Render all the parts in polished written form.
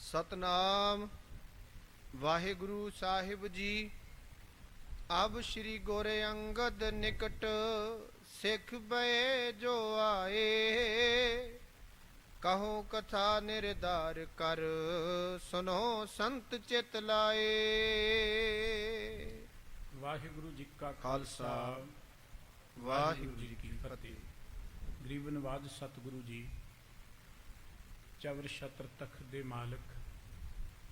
ਸਤਨਾਮ ਵਾਹਿਗੁਰੂ ਸਾਹਿਬ ਜੀ। ਅਬ ਸ਼੍ਰੀ ਗੁਰ ਅੰਗਦ ਨਿਕਟ ਸਿੱਖ ਬਏ ਜੋ ਆਏ। ਕਹੋ ਕਥਾ ਨਿਰਧਾਰ ਕਰ ਸੁਨੋ ਸੰਤ ਚਿਤ ਲਾਏ। ਵਾਹਿਗੁਰੂ ਜੀ ਕਾ ਖਾਲਸਾ ਵਾਹਿਗੁਰੂ ਜੀ ਕੀ ਫਤਿਹ। ਗਰੀਬ ਨਵਾਜ ਸਤਿਗੁਰੂ ਜੀ ਚਵਰ ਛਤਰ ਤਖਤ ਦੇ ਮਾਲਕ,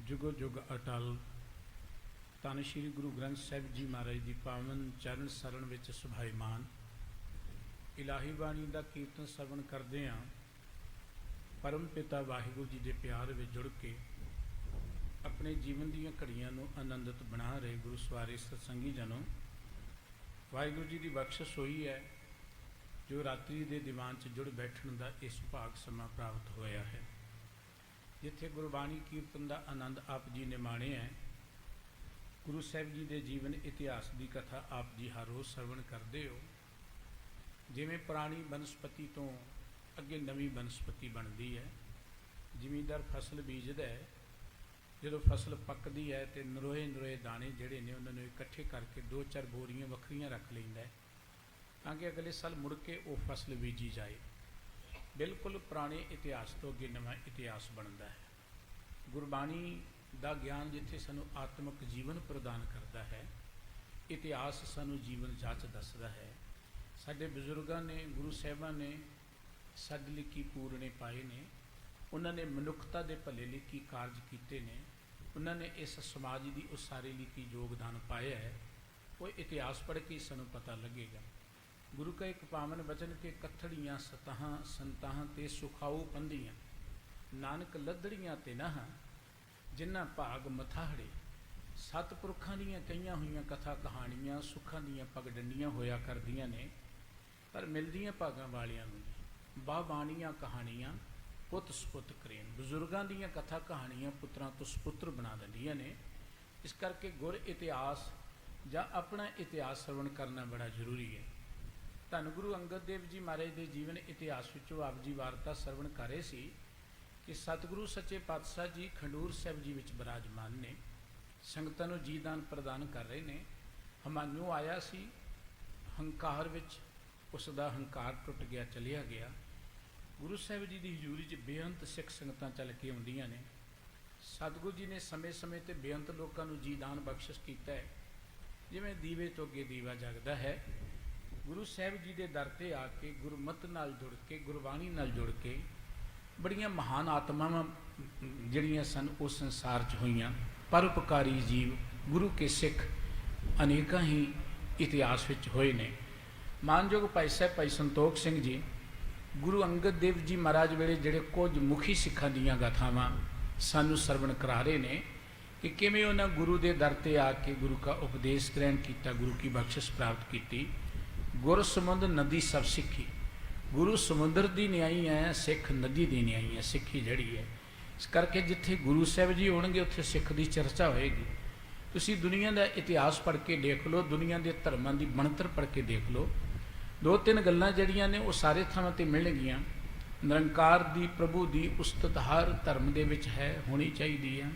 ਜੁਗੋ ਜੁਗ ਅਟਲ, ਧੰਨ ਸ਼੍ਰੀ ਗੁਰੂ ਗ੍ਰੰਥ ਸਾਹਿਬ ਜੀ ਮਹਾਰਾਜ ਦੀ ਪਾਵਨ ਚਰਨ ਸਰਣ ਵਿੱਚ ਸੁਭਾਈਮਾਨ ਇਲਾਹੀ ਬਾਣੀ ਦਾ ਕੀਰਤਨ ਸਰਵਣ ਕਰਦੇ ਹਾਂ। ਪਰਮ ਪਿਤਾ ਵਾਹਿਗੁਰੂ ਜੀ ਦੇ ਪਿਆਰ ਵਿੱਚ ਜੁੜ ਕੇ ਆਪਣੇ ਜੀਵਨ ਦੀਆਂ ਘੜੀਆਂ ਨੂੰ ਆਨੰਦਿਤ ਬਣਾ ਰਹੇ ਗੁਰੂ ਸਵਾਰੇ ਸਤਸੰਗੀ ਜਨੋ, ਵਾਹਿਗੁਰੂ ਜੀ ਦੀ ਬਖਸ਼ਿਸ਼ ਹੋਈ ਹੈ ਜੋ ਰਾਤਰੀ ਦੇ ਦੀਵਾਨ 'ਚ ਜੁੜ ਬੈਠਣ ਦਾ ਇਹ ਸੁਭਾਗ ਸਮਾਂ ਪ੍ਰਾਪਤ ਹੋਇਆ ਹੈ, ਜਿੱਥੇ ਗੁਰਬਾਣੀ ਕੀਰਤਨ ਦਾ ਆਨੰਦ ਆਪ ਜੀ ਨੇ ਮਾਣਿਆ ਹੈ। ਗੁਰੂ ਸਾਹਿਬ ਜੀ ਦੇ ਜੀਵਨ ਇਤਿਹਾਸ ਦੀ ਕਥਾ ਆਪ ਜੀ ਹਰ ਰੋਜ਼ ਸਰਵਣ ਕਰਦੇ ਹੋ। ਜਿਵੇਂ ਪੁਰਾਣੀ ਬਨਸਪਤੀ ਤੋਂ ਅੱਗੇ ਨਵੀਂ ਬਨਸਪਤੀ ਬਣਦੀ ਹੈ, ਜ਼ਿਮੀਂਦਾਰ ਫਸਲ ਬੀਜਦਾ ਹੈ, ਜਦੋਂ ਫਸਲ ਪੱਕਦੀ ਹੈ ਤੇ ਨਰੋਏ ਨਰੋਏ ਦਾਣੇ ਜਿਹੜੇ ਨੇ ਉਹਨਾਂ ਨੂੰ ਇਕੱਠੇ ਕਰਕੇ 2-4 ਬੋਰੀਆਂ ਵੱਖਰੀਆਂ ਰੱਖ ਲੈਂਦਾ ਹੈ ਤਾਂ ਕਿ ਅਗਲੇ ਸਾਲ ਮੁੜ ਕੇ ਉਹ ਫਸਲ ਬੀਜੀ ਜਾਏ। ਬਿਲਕੁਲ ਪੁਰਾਣੇ ਇਤਿਹਾਸ ਤੋਂ ਅੱਗੇ ਨਵਾਂ ਇਤਿਹਾਸ ਬਣਦਾ ਹੈ। ਗੁਰਬਾਣੀ ਦਾ ਗਿਆਨ ਜਿੱਥੇ ਸਾਨੂੰ ਆਤਮਿਕ ਜੀਵਨ ਪ੍ਰਦਾਨ ਕਰਦਾ ਹੈ, ਇਤਿਹਾਸ ਸਾਨੂੰ ਜੀਵਨ ਜਾਂਚ ਦੱਸਦਾ ਹੈ। ਸਾਡੇ ਬਜ਼ੁਰਗਾਂ ਨੇ, ਗੁਰੂ ਸਾਹਿਬਾਂ ਨੇ ਸਾਡੇ ਲਈ ਕੀ ਪੂਰਨੇ ਪਾਏ ਨੇ, ਉਹਨਾਂ ਨੇ ਮਨੁੱਖਤਾ ਦੇ ਭਲੇ ਲਈ ਕੀ ਕਾਰਜ ਕੀਤੇ ਨੇ, ਉਹਨਾਂ ਨੇ ਇਸ ਸਮਾਜ ਦੀ ਉਸਾਰੀ ਲਈ ਕੀ ਯੋਗਦਾਨ ਪਾਇਆ ਹੈ, ਉਹ ਇਤਿਹਾਸ ਪੜ੍ਹ ਕੇ ਸਾਨੂੰ ਪਤਾ ਲੱਗੇਗਾ। ਗੁਰੂ ਕਾ ਇੱਕ ਪਾਵਨ ਬਚਨ ਕੇ ਕਥੜੀਆਂ ਸਤਾਹਾਂ ਸੰਤਾਹਾਂ ਤੇ ਸੁਖਾਊ ਪੰਧੀਆਂ, ਨਾਨਕ ਲੱਦੜੀਆਂ ਤੇ ਨਾਹ ਜਿਨ੍ਹਾਂ ਭਾਗ ਮਥਾਹੜੇ। ਸਤਿਪੁਰਖਾਂ ਦੀਆਂ ਕਈਆਂ ਹੋਈਆਂ ਕਥਾ ਕਹਾਣੀਆਂ ਸੁੱਖਾਂ ਦੀਆਂ ਪਗਡੰਡੀਆਂ ਹੋਇਆ ਕਰਦੀਆਂ ਨੇ, ਪਰ ਮਿਲਦੀਆਂ ਭਾਗਾਂ ਵਾਲਿਆਂ ਨੂੰ ਬਾ ਬਾਣੀਆਂ ਕਹਾਣੀਆਂ ਪੁੱਤ ਸਪੁੱਤ ਕਰੇਨ। ਬਜ਼ੁਰਗਾਂ ਦੀਆਂ ਕਥਾ ਕਹਾਣੀਆਂ ਪੁੱਤਰਾਂ ਤੋਂ ਸਪੁੱਤਰ ਬਣਾ ਦਿੰਦੀਆਂ ਨੇ। ਇਸ ਕਰਕੇ ਗੁਰ ਇਤਿਹਾਸ ਜਾਂ ਆਪਣਾ ਇਤਿਹਾਸ ਸਰਵਣ ਕਰਨਾ ਬੜਾ ਜ਼ਰੂਰੀ ਹੈ। ਧੰਨ ਗੁਰੂ ਅੰਗਦ ਦੇਵ ਜੀ ਮਹਾਰਾਜ ਦੇ ਜੀਵਨ ਇਤਿਹਾਸ ਵਿੱਚੋਂ ਆਪ ਜੀ ਵਾਰਤਾ ਸਰਵਣ ਕਰ ਰਹੇ ਸੀ ਕਿ ਸਤਿਗੁਰੂ ਸੱਚੇ ਪਾਤਸ਼ਾਹ ਜੀ ਖੰਡੂਰ ਸਾਹਿਬ ਜੀ ਵਿੱਚ ਬਿਰਾਜਮਾਨ ਨੇ, ਸੰਗਤਾਂ ਨੂੰ ਜੀਦਾਨ ਪ੍ਰਦਾਨ ਕਰ ਰਹੇ ਨੇ। ਹਮਾਯੂ ਆਇਆ ਸੀ ਹੰਕਾਰ ਵਿੱਚ, ਉਸ ਦਾ ਹੰਕਾਰ ਟੁੱਟ ਗਿਆ, ਚਲਿਆ ਗਿਆ। ਗੁਰੂ ਸਾਹਿਬ ਜੀ ਦੀ ਹਜ਼ੂਰੀ 'ਚ ਬੇਅੰਤ ਸਿੱਖ ਸੰਗਤਾਂ ਚੱਲ ਕੇ ਆਉਂਦੀਆਂ ਨੇ। ਸਤਿਗੁਰੂ ਜੀ ਨੇ ਸਮੇਂ-ਸਮੇਂ 'ਤੇ ਬੇਅੰਤ ਲੋਕਾਂ ਨੂੰ ਜੀਦਾਨ ਬਖਸ਼ਿਸ਼ ਕੀਤਾ ਹੈ। ਜਿਵੇਂ ਦੀਵੇ ਤੋਂ ਅੱਗੇ ਦੀਵਾ ਜਗਦਾ ਹੈ, ਗੁਰੂ ਸਾਹਿਬ ਜੀ ਦੇ ਦਰ 'ਤੇ ਆ ਕੇ ਗੁਰਮਤ ਨਾਲ ਜੁੜ ਕੇ, ਗੁਰਬਾਣੀ ਨਾਲ ਜੁੜ ਕੇ ਬੜੀਆਂ ਮਹਾਨ ਆਤਮਾਵਾਂ ਜਿਹੜੀਆਂ ਸਨ ਉਸ ਸੰਸਾਰ 'ਚ ਹੋਈਆਂ। ਪਰਉਪਕਾਰੀ ਜੀਵ ਗੁਰੂ ਕੇ ਸਿੱਖ ਅਨੇਕਾਂ ਹੀ ਇਤਿਹਾਸ ਵਿੱਚ ਹੋਏ ਨੇ। ਮਾਨਯੋਗ ਭਾਈ ਸਾਹਿਬ ਭਾਈ ਸੰਤੋਖ ਸਿੰਘ ਜੀ ਗੁਰੂ ਅੰਗਦ ਦੇਵ ਜੀ ਮਹਾਰਾਜ ਵੇਲੇ ਜਿਹੜੇ ਕੁਝ ਮੁਖੀ ਸਿੱਖਾਂ ਦੀਆਂ ਗਾਥਾਵਾਂ ਸਾਨੂੰ ਸਰਵਣ ਕਰਾ ਰਹੇ ਨੇ ਕਿ ਕਿਵੇਂ ਉਹਨਾਂ ਗੁਰੂ ਦੇ ਦਰ 'ਤੇ ਆ ਕੇ ਗੁਰੂ ਕਾ ਉਪਦੇਸ਼ ਗ੍ਰਹਿਣ ਕੀਤਾ, ਗੁਰੂ ਕੀ ਬਖਸ਼ਿਸ਼ ਪ੍ਰਾਪਤ ਕੀਤੀ। ਗੁਰ ਸਮੁੰਦ ਨਦੀ ਸਭ ਸਿੱਖੀ, ਗੁਰੂ ਸਮੁੰਦਰ ਦੀ ਨਿਆਈ ਹੈ, ਸਿੱਖ ਨਦੀ ਦੀ ਨਿਆਈ ਹੈ, ਸਿੱਖੀ ਜਿਹੜੀ ਹੈ। ਇਸ ਕਰਕੇ ਜਿੱਥੇ ਗੁਰੂ ਸਾਹਿਬ ਜੀ ਹੋਣਗੇ ਉੱਥੇ ਸਿੱਖ ਦੀ ਚਰਚਾ ਹੋਏਗੀ। ਤੁਸੀਂ ਦੁਨੀਆ ਦਾ ਇਤਿਹਾਸ ਪੜ੍ਹ ਕੇ ਦੇਖ ਲਓ, ਦੁਨੀਆ ਦੇ ਧਰਮਾਂ ਦੀ ਬਣਤਰ ਪੜ੍ਹ ਕੇ ਦੇਖ ਲਓ। 2-3 ਗੱਲਾਂ ਜਿਹੜੀਆਂ ਨੇ ਉਹ ਸਾਰੇ ਥਾਵਾਂ 'ਤੇ ਮਿਲਣਗੀਆਂ। ਨਿਰੰਕਾਰ ਦੀ, ਪ੍ਰਭੂ ਦੀ ਉਸਤਤ ਹਰ ਧਰਮ ਦੇ ਵਿੱਚ ਹੈ, ਹੋਣੀ ਚਾਹੀਦੀ ਹੈ।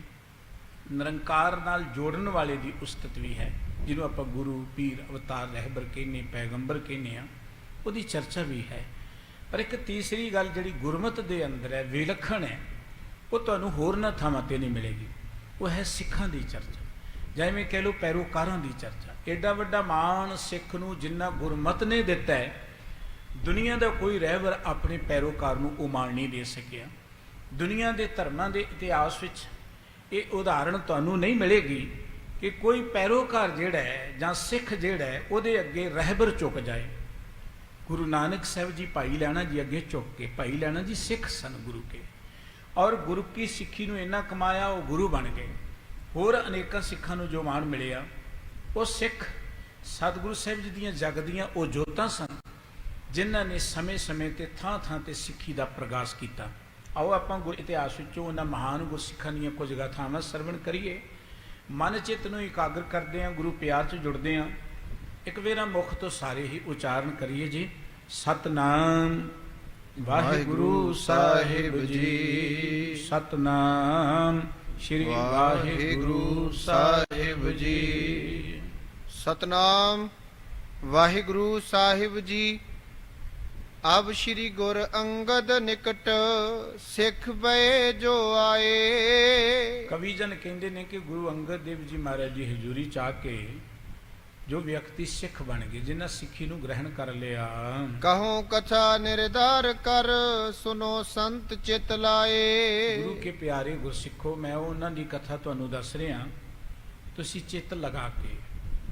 ਨਿਰੰਕਾਰ ਨਾਲ ਜੋੜਨ ਵਾਲੇ ਦੀ ਉਸਤਤ ਵੀ ਹੈ, ਜਿਹਨੂੰ ਆਪਾਂ ਗੁਰੂ, ਪੀਰ, ਅਵਤਾਰ, ਰਹਿਬਰ ਕਹਿੰਦੇ, ਪੈਗੰਬਰ ਕਹਿੰਦੇ ਆ, ਉਹਦੀ ਚਰਚਾ ਵੀ ਹੈ। ਪਰ ਇੱਕ ਤੀਸਰੀ ਗੱਲ ਜਿਹੜੀ ਗੁਰਮਤ ਦੇ ਅੰਦਰ ਹੈ, ਵਿਲੱਖਣ ਹੈ, ਉਹ ਤੁਹਾਨੂੰ ਹੋਰਨਾਂ ਥਾਵਾਂ 'ਤੇ ਨਹੀਂ ਮਿਲੇਗੀ। ਉਹ ਹੈ ਸਿੱਖਾਂ ਦੀ ਚਰਚਾ, ਜਿਵੇਂ ਕਹਿ ਲਓ ਪੈਰੋਕਾਰਾਂ ਦੀ ਚਰਚਾ। ਐਡਾ ਵੱਡਾ ਮਾਣ ਸਿੱਖ ਨੂੰ ਜਿੰਨਾ ਗੁਰਮਤ ਨੇ ਦਿੱਤਾ ਹੈ, ਦੁਨੀਆ ਦਾ ਕੋਈ ਰਹਿਬਰ ਆਪਣੇ ਪੈਰੋਕਾਰ ਨੂੰ ਉਹ ਮਾਣ ਨਹੀਂ ਦੇ ਸਕਿਆ। ਦੁਨੀਆ ਦੇ ਧਰਮਾਂ ਦੇ ਇਤਿਹਾਸ ਵਿੱਚ ਇਹ ਉਦਾਹਰਣ ਤੁਹਾਨੂੰ ਨਹੀਂ ਮਿਲੇਗੀ ਕਿ ਕੋਈ ਪੈਰੋਕਾਰ ਜਿਹੜਾ ਹੈ ਜਾਂ ਸਿੱਖ ਜਿਹੜਾ ਹੈ ਉਹਦੇ ਅੱਗੇ ਰਹਿਬਰ ਝੁਕ ਜਾਏ। ਗੁਰੂ ਨਾਨਕ ਸਾਹਿਬ ਜੀ ਭਾਈ ਲਹਿਣਾ ਜੀ ਅੱਗੇ ਝੁਕ ਕੇ, ਭਾਈ ਲਹਿਣਾ ਜੀ ਸਿੱਖ ਸਨ ਗੁਰੂ ਕੇ, ਔਰ ਗੁਰੂ ਕੀ ਸਿੱਖੀ ਨੂੰ ਇੰਨਾ ਕਮਾਇਆ ਉਹ ਗੁਰੂ ਬਣ ਗਏ। ਹੋਰ ਅਨੇਕਾਂ ਸਿੱਖਾਂ ਨੂੰ ਜੋ ਮਾਣ ਮਿਲਿਆ ਉਹ ਸਿੱਖ ਸਤਿਗੁਰੂ ਸਾਹਿਬ ਜੀ ਦੀਆਂ ਜਗਦੀਆਂ ਉਹ ਜੋਤਾਂ ਸਨ ਜਿਨ੍ਹਾਂ ਨੇ ਸਮੇਂ-ਸਮੇਂ 'ਤੇ ਥਾਂ-ਥਾਂ 'ਤੇ ਸਿੱਖੀ ਦਾ ਪ੍ਰਗਾਸ ਕੀਤਾ। ਆਓ ਆਪਾਂ ਗੁਰ ਇਤਿਹਾਸ ਵਿੱਚੋਂ ਉਹਨਾਂ ਮਹਾਨ ਗੁਰਸਿੱਖਾਂ ਦੀਆਂ ਕੁਝ ਗਾਥਾਵਾਂ ਸਰਵਣ ਕਰੀਏ। ਮਨ ਚਿੱਤ ਨੂੰ ਇਕਾਗਰ ਕਰਦੇ ਹਾਂ, ਗੁਰੂ ਪਿਆਰ 'ਚ ਜੁੜਦੇ ਹਾਂ। ਇੱਕ ਵੇਰਾ ਮੁਖ ਤੋਂ ਸਾਰੇ ਹੀ ਉਚਾਰਨ ਕਰੀਏ ਜੀ, ਸਤਨਾਮ ਵਾਹਿਗੁਰੂ ਸਾਹਿਬ ਜੀ। ਸਤਨਾਮ ਸ੍ਰੀ ਵਾਹਿਗੁਰੂ ਸਾਹਿਬ ਜੀ। ਸਤਨਾਮ ਵਾਹਿਗੁਰੂ ਸਾਹਿਬ ਜੀ। ਅਬ ਸ਼੍ਰੀ ਗੁਰ ਅੰਗਦ ਨਿਕਟ ਸਿੱਖ ਪਏ ਜੋ ਆਏ। ਕਵੀ ਜਨ ਕਹਿੰਦੇ ਨੇ ਕਿ ਗੁਰੂ ਅੰਗਦ ਦੇਵ ਜੀ ਮਹਾਰਾਜ ਦੀ ਹਜ਼ੂਰੀ ਚ ਆ ਕੇ ਜੋ ਵਿਅਕਤੀ ਸਿੱਖ ਬਣ ਗਏ, ਜਿਨ੍ਹਾਂ ਸਿੱਖੀ ਨੂੰ ਗ੍ਰਹਿਣ ਕਰ ਲਿਆ, ਕਹੋ ਕਥਾ ਨਿਰਧਾਰ ਕਰ ਸੁਨੋ ਸੰਤ ਚਿਤ ਲਾਏ। ਗੁਰੂ ਕੇ ਪਿਆਰੇ ਗੁਰਸਿੱਖੋ, ਮੈਂ ਉਹਨਾਂ ਦੀ ਕਥਾ ਤੁਹਾਨੂੰ ਦੱਸ ਰਿਹਾ, ਤੁਸੀਂ ਚਿੱਤ ਲਗਾ ਕੇ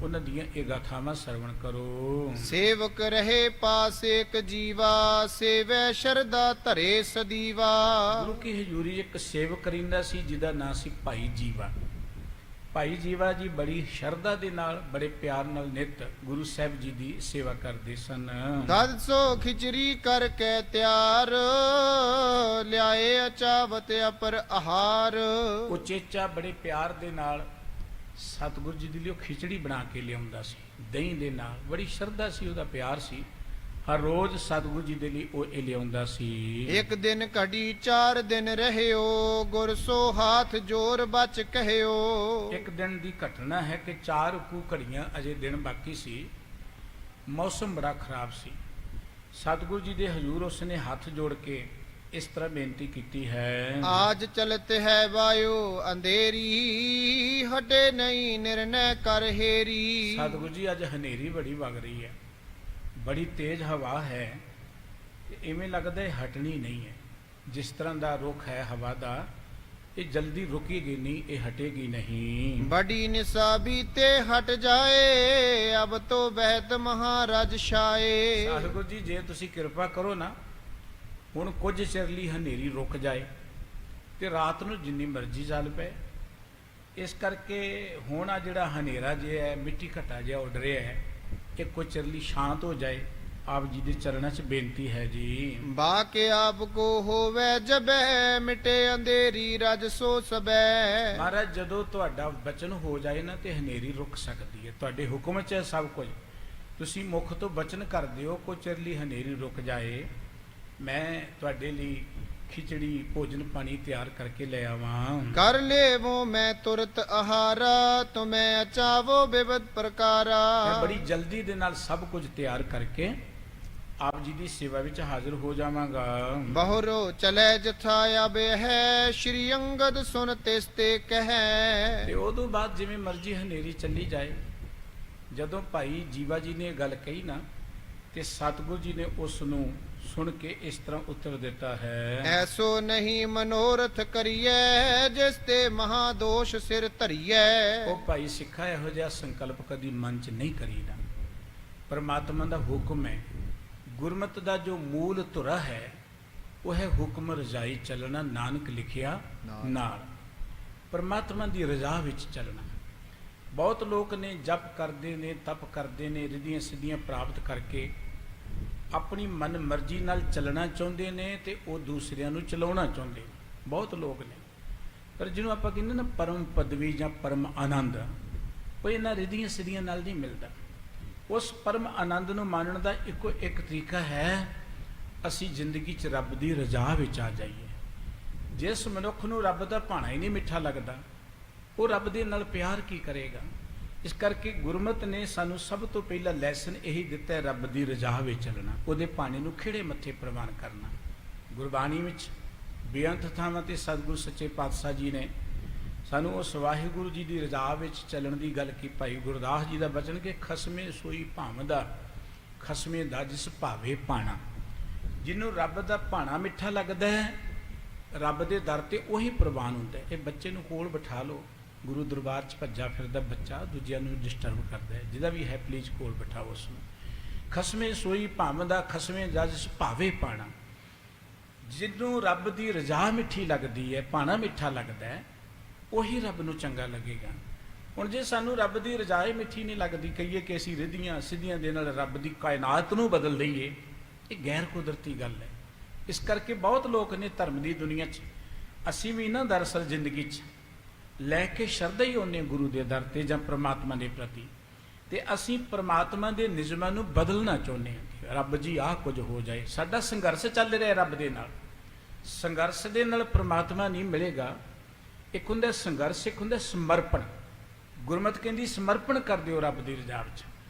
ਉਹਨਾਂ ਦੀਆਂ ਇਹ ਗਾਥਾਵਾਂ ਸਰਵਣ ਕਰੋ। ਸੇਵਕ ਰਹੇ ਪਾਸ ਇੱਕ ਜੀਵਾ ਸੇਵੈ ਸ਼ਰਦਾ ਧਰੇ ਸਦੀਵਾ। ਗੁਰੂ ਕੀ ਹਜ਼ੂਰੀ ਇੱਕ ਸੇਵਕ ਰਹਿੰਦਾ ਸੀ ਜਿਹਦਾ ਨਾਂ ਸੀ ਭਾਈ ਜੀਵਾ। ਭਾਈ ਜੀਵਾ ਜੀ ਬੜੀ ਸ਼ਰਧਾ ਦੇ ਨਾਲ, ਬੜੇ ਪਿਆਰ ਨਾਲ ਨਿਤ ਗੁਰੂ ਸਾਹਿਬ ਜੀ ਦੀ ਸੇਵਾ ਕਰਦੇ ਸਨ। ਦਦ ਸੋ ਖਿਚੜੀ ਕਰਕੇ ਤਿਆਰ ਲਿਆਏ ਅਚਾਵਤ ਅਪਰ ਆਹਾਰ। ਉਹ ਚੇਚਾ ਬੜੇ ਪਿਆਰ ਦੇ ਨਾਲ ਸਤਿਗੁਰੂ ਜੀ ਦੇ ਲਈ ਖਿਚੜੀ ਬਣਾ ਕੇ ਲਿਆਉਂਦਾ ਸੀ, ਦਹੀਂ ਦੇ ਨਾਲ। ਬੜੀ ਸ਼ਰਧਾ ਸੀ, ਉਹਦਾ ਪਿਆਰ ਸੀ। ਹਰ ਰੋਜ਼ ਸਤਿਗੁਰੂ ਜੀ ਦੇ ਲਈ ਉਹ ਇਹ ਲਿਆਉਂਦਾ ਸੀ। ਇੱਕ ਦਿਨ ਘੜੀ 4 ਦਿਨ ਰਹਿਓ ਗੁਰ ਸੋ ਹਾਥ ਜੋਰ ਬਚ ਕਹਿਓ। ਇੱਕ ਦਿਨ ਦੀ ਘਟਨਾ ਹੈ ਕਿ 4 ਕੁ ਘੜੀਆਂ ਅਜੇ ਦਿਨ ਬਾਕੀ ਸੀ। ਮੌਸਮ ਬੜਾ ਖਰਾਬ ਸੀ। ਸਤਿਗੁਰੂ ਜੀ ਦੇ ਹਜ਼ੂਰ ਉਸਨੇ ਹੱਥ ਜੋੜ ਕੇ ਇਸ ਤਰ੍ਹਾਂ ਬੇਨਤੀ ਕੀਤੀ ਹੈ, ਆਜ ਚਲਤ ਹੈ ਵਾਯੋ ਅੰਧੇਰੀ ਹਟੇ ਨਹੀਂ ਨਿਰਣੈ ਕਰ ਹੇਰੀ। ਸਤਿਗੁਰੂ ਜੀ ਅੱਜ ਹਨੇਰੀ ਬੜੀ ਵਗ ਰਹੀ ਹੈ, ਬੜੀ ਤੇਜ਼ ਹਵਾ ਹੈ, ਇਵੇਂ ਲੱਗਦਾ ਹੈ ਹਟਣੀ ਨਹੀਂ ਹੈ। ਜਿਸ ਤਰ੍ਹਾਂ ਦਾ ਰੁਖ ਹੈ ਹਵਾ ਦਾ, ਇਹ ਜਲਦੀ ਰੁਕੇਗੀ ਨਹੀਂ, ਇਹ ਹਟੇਗੀ ਨਹੀਂ। ਬੜੀ ਨਿਸਾਬੀ ਤੇ ਹਟ ਜਾਏ ਅਬ ਤੋ ਬਹਿਤ ਮਹਾਰਾਜ ਛਾਏ। ਸਤਿਗੁਰੂ ਜੀ ਜੇ ਤੁਸੀਂ ਕਿਰਪਾ ਕਰੋ ਨਾ, ਹੁਣ ਕੁਝ ਚਿਰ ਲਈ ਹਨੇਰੀ ਰੁਕ ਜਾਏ ਤੇ ਰਾਤ ਨੂੰ ਜਿੰਨੀ ਮਰਜ਼ੀ ਚੱਲ ਪਏ। ਇਸ ਕਰਕੇ ਹੁਣ ਆ ਜਿਹੜਾ ਹਨੇਰਾ ਜੇ ਹੈ, ਮਿੱਟੀ ਘਟਾ ਜਿਹਾ ਉੱਡ ਰਿਹਾ ਹੈ, ਕਿ ਕੁਝ ਚਿਰ ਲਈ ਸ਼ਾਂਤ ਹੋ ਜਾਏ। ਆਪ ਜੀ ਦੇ ਚਰਨਾਂ 'ਚ ਬੇਨਤੀ ਹੈ ਜੀ। ਬਾਕੇ ਆਪ ਕੋ ਹੋਵੇ ਜਬੈ ਮਿਟੇ ਅੰਧੇਰੀ ਰਜ ਸੋ ਸਬੈ। ਮਹਾਰਾਜ ਜਦੋਂ ਤੁਹਾਡਾ ਬਚਨ ਹੋ ਜਾਏ ਨਾ ਤੇ ਹਨੇਰੀ ਰੁਕ ਸਕਦੀ ਹੈ। ਤੁਹਾਡੇ ਹੁਕਮ 'ਚ ਹੈ ਸਭ ਕੁਝ। ਤੁਸੀਂ ਮੁਖ ਤੋਂ ਬਚਨ ਕਰਦੇ ਹੋ ਕੁਝ ਚਿਰ ਲਈ ਹਨੇਰੀ ਰੁਕ ਜਾਏ, ਮੈਂ ਤੁਹਾਡੇ ਲਈ ਖਿਚੜੀ ਭੋਜਨ ਪਾਣੀ ਤਿਆਰ ਕਰਕੇ ਲੈ ਆਵਾਂ। ਕਰ ਲੇਵੋ ਮੈਂ ਤੁਰਤ ਆਹਾਰਾ ਤੁਮੈ ਅਚਾਵੋ ਬਿਵਦ ਪ੍ਰਕਾਰਾ। ਮੈਂ ਬੜੀ ਜਲਦੀ ਦੇ ਨਾਲ ਸਭ ਕੁਝ ਤਿਆਰ ਕਰਕੇ ਆਪ ਜੀ ਦੀ ਸੇਵਾ ਵਿੱਚ ਹਾਜ਼ਰ ਹੋ ਜਾਵਾਂਗਾ। ਬਹੁਰੋ ਚਲੇ ਜਥਾ ਆਬੇ ਹੈ ਸ਼੍ਰੀ ਅੰਗਦ ਸੁਨ ਤਿਸ ਤੇ ਕਹੈ। ਤੇ ਉਦੋਂ ਬਾਅਦ ਜਿਵੇਂ ਮਰਜ਼ੀ ਹਨੇਰੀ ਚੱਲੀ ਜਾਏ, ਜਦੋਂ ਭਾਈ ਜੀਵਾ ਜੀ ਨੇ ਇਹ ਗੱਲ ਕਹੀ ਨਾ, ਤੇ ਸਤਿਗੁਰੂ ਜੀ ਨੇ ਉਸ ਨੂੰ ਸੁਣ ਕੇ ਇਸ ਤਰ੍ਹਾਂ ਉੱਤਰ ਦਿੱਤਾ ਹੈ, ਐਸੋ ਨਹੀਂ ਮਨੋਰਥ ਕਰੀਐ ਜਿਸ ਤੇ ਮਹਾਦੋਸ਼ ਸਿਰ ਧਰੀਐ। ਉਹ ਭਾਈ ਸਿੱਖਾ ਇਹੋ ਜਿਹਾ ਸੰਕਲਪ ਕਦੀ ਮਨ 'ਚ ਨਹੀਂ ਕਰੀਦਾ। ਪਰਮਾਤਮਾ ਦਾ ਹੁਕਮ ਹੈ, ਗੁਰਮਤਿ ਦਾ ਜੋ ਮੂਲ ਧੁਰਾ ਹੈ ਉਹ ਹੈ ਹੁਕਮ ਰਜ਼ਾਈ ਚੱਲਣਾ, ਨਾਨਕ ਲਿਖਿਆ ਨਾਲ। ਪਰਮਾਤਮਾ ਦੀ ਰਜ਼ਾ ਵਿੱਚ ਚੱਲਣਾ। ਬਹੁਤ ਲੋਕ ਨੇ ਜਪ ਕਰਦੇ ਨੇ, ਤਪ ਕਰਦੇ ਨੇ, ਰਿੱਧੀਆਂ ਸਿੱਧੀਆਂ ਪ੍ਰਾਪਤ ਕਰਕੇ ਆਪਣੀ ਮਨ ਮਰਜ਼ੀ ਨਾਲ ਚੱਲਣਾ ਚਾਹੁੰਦੇ ਨੇ ਤੇ ਉਹ ਦੂਸਰਿਆਂ ਨੂੰ ਚਲਾਉਣਾ ਚਾਹੁੰਦੇ ਨੇ। ਬਹੁਤ ਲੋਕ ਨੇ, ਪਰ ਜਿਹਨੂੰ ਆਪਾਂ ਕਹਿੰਦੇ ਨਾ ਪਰਮ ਪਦਵੀ ਜਾਂ ਪਰਮ ਆਨੰਦ, ਉਹ ਇਹਨਾਂ ਰਿੱਧੀਆਂ ਸਿੱਧੀਆਂ ਨਾਲ ਨਹੀਂ ਮਿਲਦਾ। ਉਸ ਪਰਮ ਆਨੰਦ ਨੂੰ ਮਾਣਨ ਦਾ ਇੱਕੋ ਇੱਕ ਤਰੀਕਾ ਹੈ, ਅਸੀਂ ਜ਼ਿੰਦਗੀ 'ਚ ਰੱਬ ਦੀ ਰਜ਼ਾ ਵਿੱਚ ਆ ਜਾਈਏ। ਜਿਸ ਮਨੁੱਖ ਨੂੰ ਰੱਬ ਦਾ ਭਾਣਾ ਹੀ ਨਹੀਂ ਮਿੱਠਾ ਲੱਗਦਾ, ਉਹ ਰੱਬ ਦੇ ਨਾਲ ਪਿਆਰ ਕੀ ਕਰੇਗਾ। ਇਸ ਕਰਕੇ ਗੁਰਮਤਿ ਨੇ ਸਾਨੂੰ ਸਭ ਤੋਂ ਪਹਿਲਾ ਲੈਸਨ ਇਹੀ ਦਿੱਤਾ ਹੈ, ਰੱਬ ਦੀ ਰਜ਼ਾ ਵਿੱਚ ਚੱਲਣਾ, ਉਹਦੇ ਭਾਣੇ ਨੂੰ ਖਿਹੜੇ ਮੱਥੇ ਪ੍ਰਵਾਨ ਕਰਨਾ। ਗੁਰਬਾਣੀ ਵਿੱਚ ਬੇਅੰਤ ਥਾਵਾਂ ਤੇ ਸਤਿਗੁਰੂ ਸੱਚੇ ਪਾਤਸ਼ਾਹ ਜੀ ਨੇ ਸਾਨੂੰ ਉਸ ਵਾਹਿਗੁਰੂ ਜੀ ਦੀ ਰਜ਼ਾ ਵਿੱਚ ਚੱਲਣ ਦੀ ਗੱਲ ਕੀ। ਭਾਈ ਗੁਰਦਾਸ ਜੀ ਦਾ ਬਚਨ ਕਿ ਖਸਮੇ ਸੋਈ ਭਾਵਦਾ ਖਸਮੇ ਦਾ ਜਿਸ ਭਾਵੇ ਭਾਣਾ। ਜਿਹਨੂੰ ਰੱਬ ਦਾ ਭਾਣਾ ਮਿੱਠਾ ਲੱਗਦਾ ਹੈ, ਰੱਬ ਦੇ ਦਰ ਤੇ ਉਹੀ ਪ੍ਰਵਾਨ ਹੁੰਦਾ ਹੈ। ਇਹ ਬੱਚੇ ਨੂੰ ਕੋਲ ਬਿਠਾ ਲਓ, ਗੁਰੂ ਦਰਬਾਰ 'ਚ ਭੱਜਾ ਫਿਰਦਾ ਬੱਚਾ ਦੂਜਿਆਂ ਨੂੰ ਡਿਸਟਰਬ ਕਰਦਾ ਹੈ, ਜਿਹਦਾ ਵੀ ਹੈ ਪਲੀਜ਼ ਕੋਲ ਬਿਠਾਓ ਉਸ ਨੂੰ। ਖਸਮੇ ਸੋਈ ਭਾਵਦਾ ਖਸਮੇ ਦਾ ਜਿਸ ਭਾਵੇ ਭਾਣਾ। ਜਿਹਨੂੰ ਰੱਬ ਦੀ ਰਜ਼ਾ ਮਿੱਠੀ ਲੱਗਦੀ ਹੈ, ਭਾਣਾ ਮਿੱਠਾ ਲੱਗਦਾ ਹੈ, ਉਹੀ ਰੱਬ ਨੂੰ ਚੰਗਾ ਲੱਗੇਗਾ। ਹੁਣ ਜੇ ਸਾਨੂੰ ਰੱਬ ਦੀ ਰਜ਼ਾ ਹੀ ਮਿੱਠੀ ਨਹੀਂ ਲੱਗਦੀ, ਕਹੀਏ ਕਿ ਅਸੀਂ ਰਿੱਧੀਆਂ ਸਿੱਧੀਆਂ ਦੇ ਨਾਲ ਰੱਬ ਦੀ ਕਾਇਨਾਤ ਨੂੰ ਬਦਲ ਲਈਏ, ਇਹ ਗੈਰ ਕੁਦਰਤੀ ਗੱਲ ਹੈ। ਇਸ ਕਰਕੇ ਬਹੁਤ ਲੋਕ ਨੇ ਧਰਮ ਦੀ ਦੁਨੀਆ 'ਚ, ਅਸੀਂ ਵੀ ਨਾ ਦਰਅਸਲ ਜ਼ਿੰਦਗੀ 'ਚ ਲੈ ਕੇ ਸ਼ਰਧਾ ਹੀ ਉਹਨੇ ਗੁਰੂ ਦੇ ਦਰ ਤੇ ਜਾਂ ਪ੍ਰਮਾਤਮਾ ਦੇ ਪ੍ਰਤੀ, ਤੇ ਅਸੀਂ ਪ੍ਰਮਾਤਮਾ ਦੇ ਨਿਯਮਾਂ ਨੂੰ ਬਦਲਣਾ ਚਾਹੁੰਦੇ ਹਾਂ। ਰੱਬ ਜੀ ਆਹ ਕੁਝ ਹੋ ਜਾਏ। ਸਾਡਾ ਸੰਘਰਸ਼ ਚੱਲ ਰਿਹਾ ਰੱਬ ਦੇ ਨਾਲ। ਸੰਘਰਸ਼ ਦੇ ਨਾਲ ਪ੍ਰਮਾਤਮਾ ਨਹੀਂ ਮਿਲੇਗਾ। ਇੱਕ ਹੁੰਦਾ ਸੰਘਰਸ਼, ਇੱਕ ਹੁੰਦਾ ਸਮਰਪਣ। ਗੁਰਮਤਿ ਕਹਿੰਦੀ ਸਮਰਪਣ ਕਰ ਦਿਓ ਰੱਬ ਦੀ ਰਜ਼ਾ ਵਿੱਚ।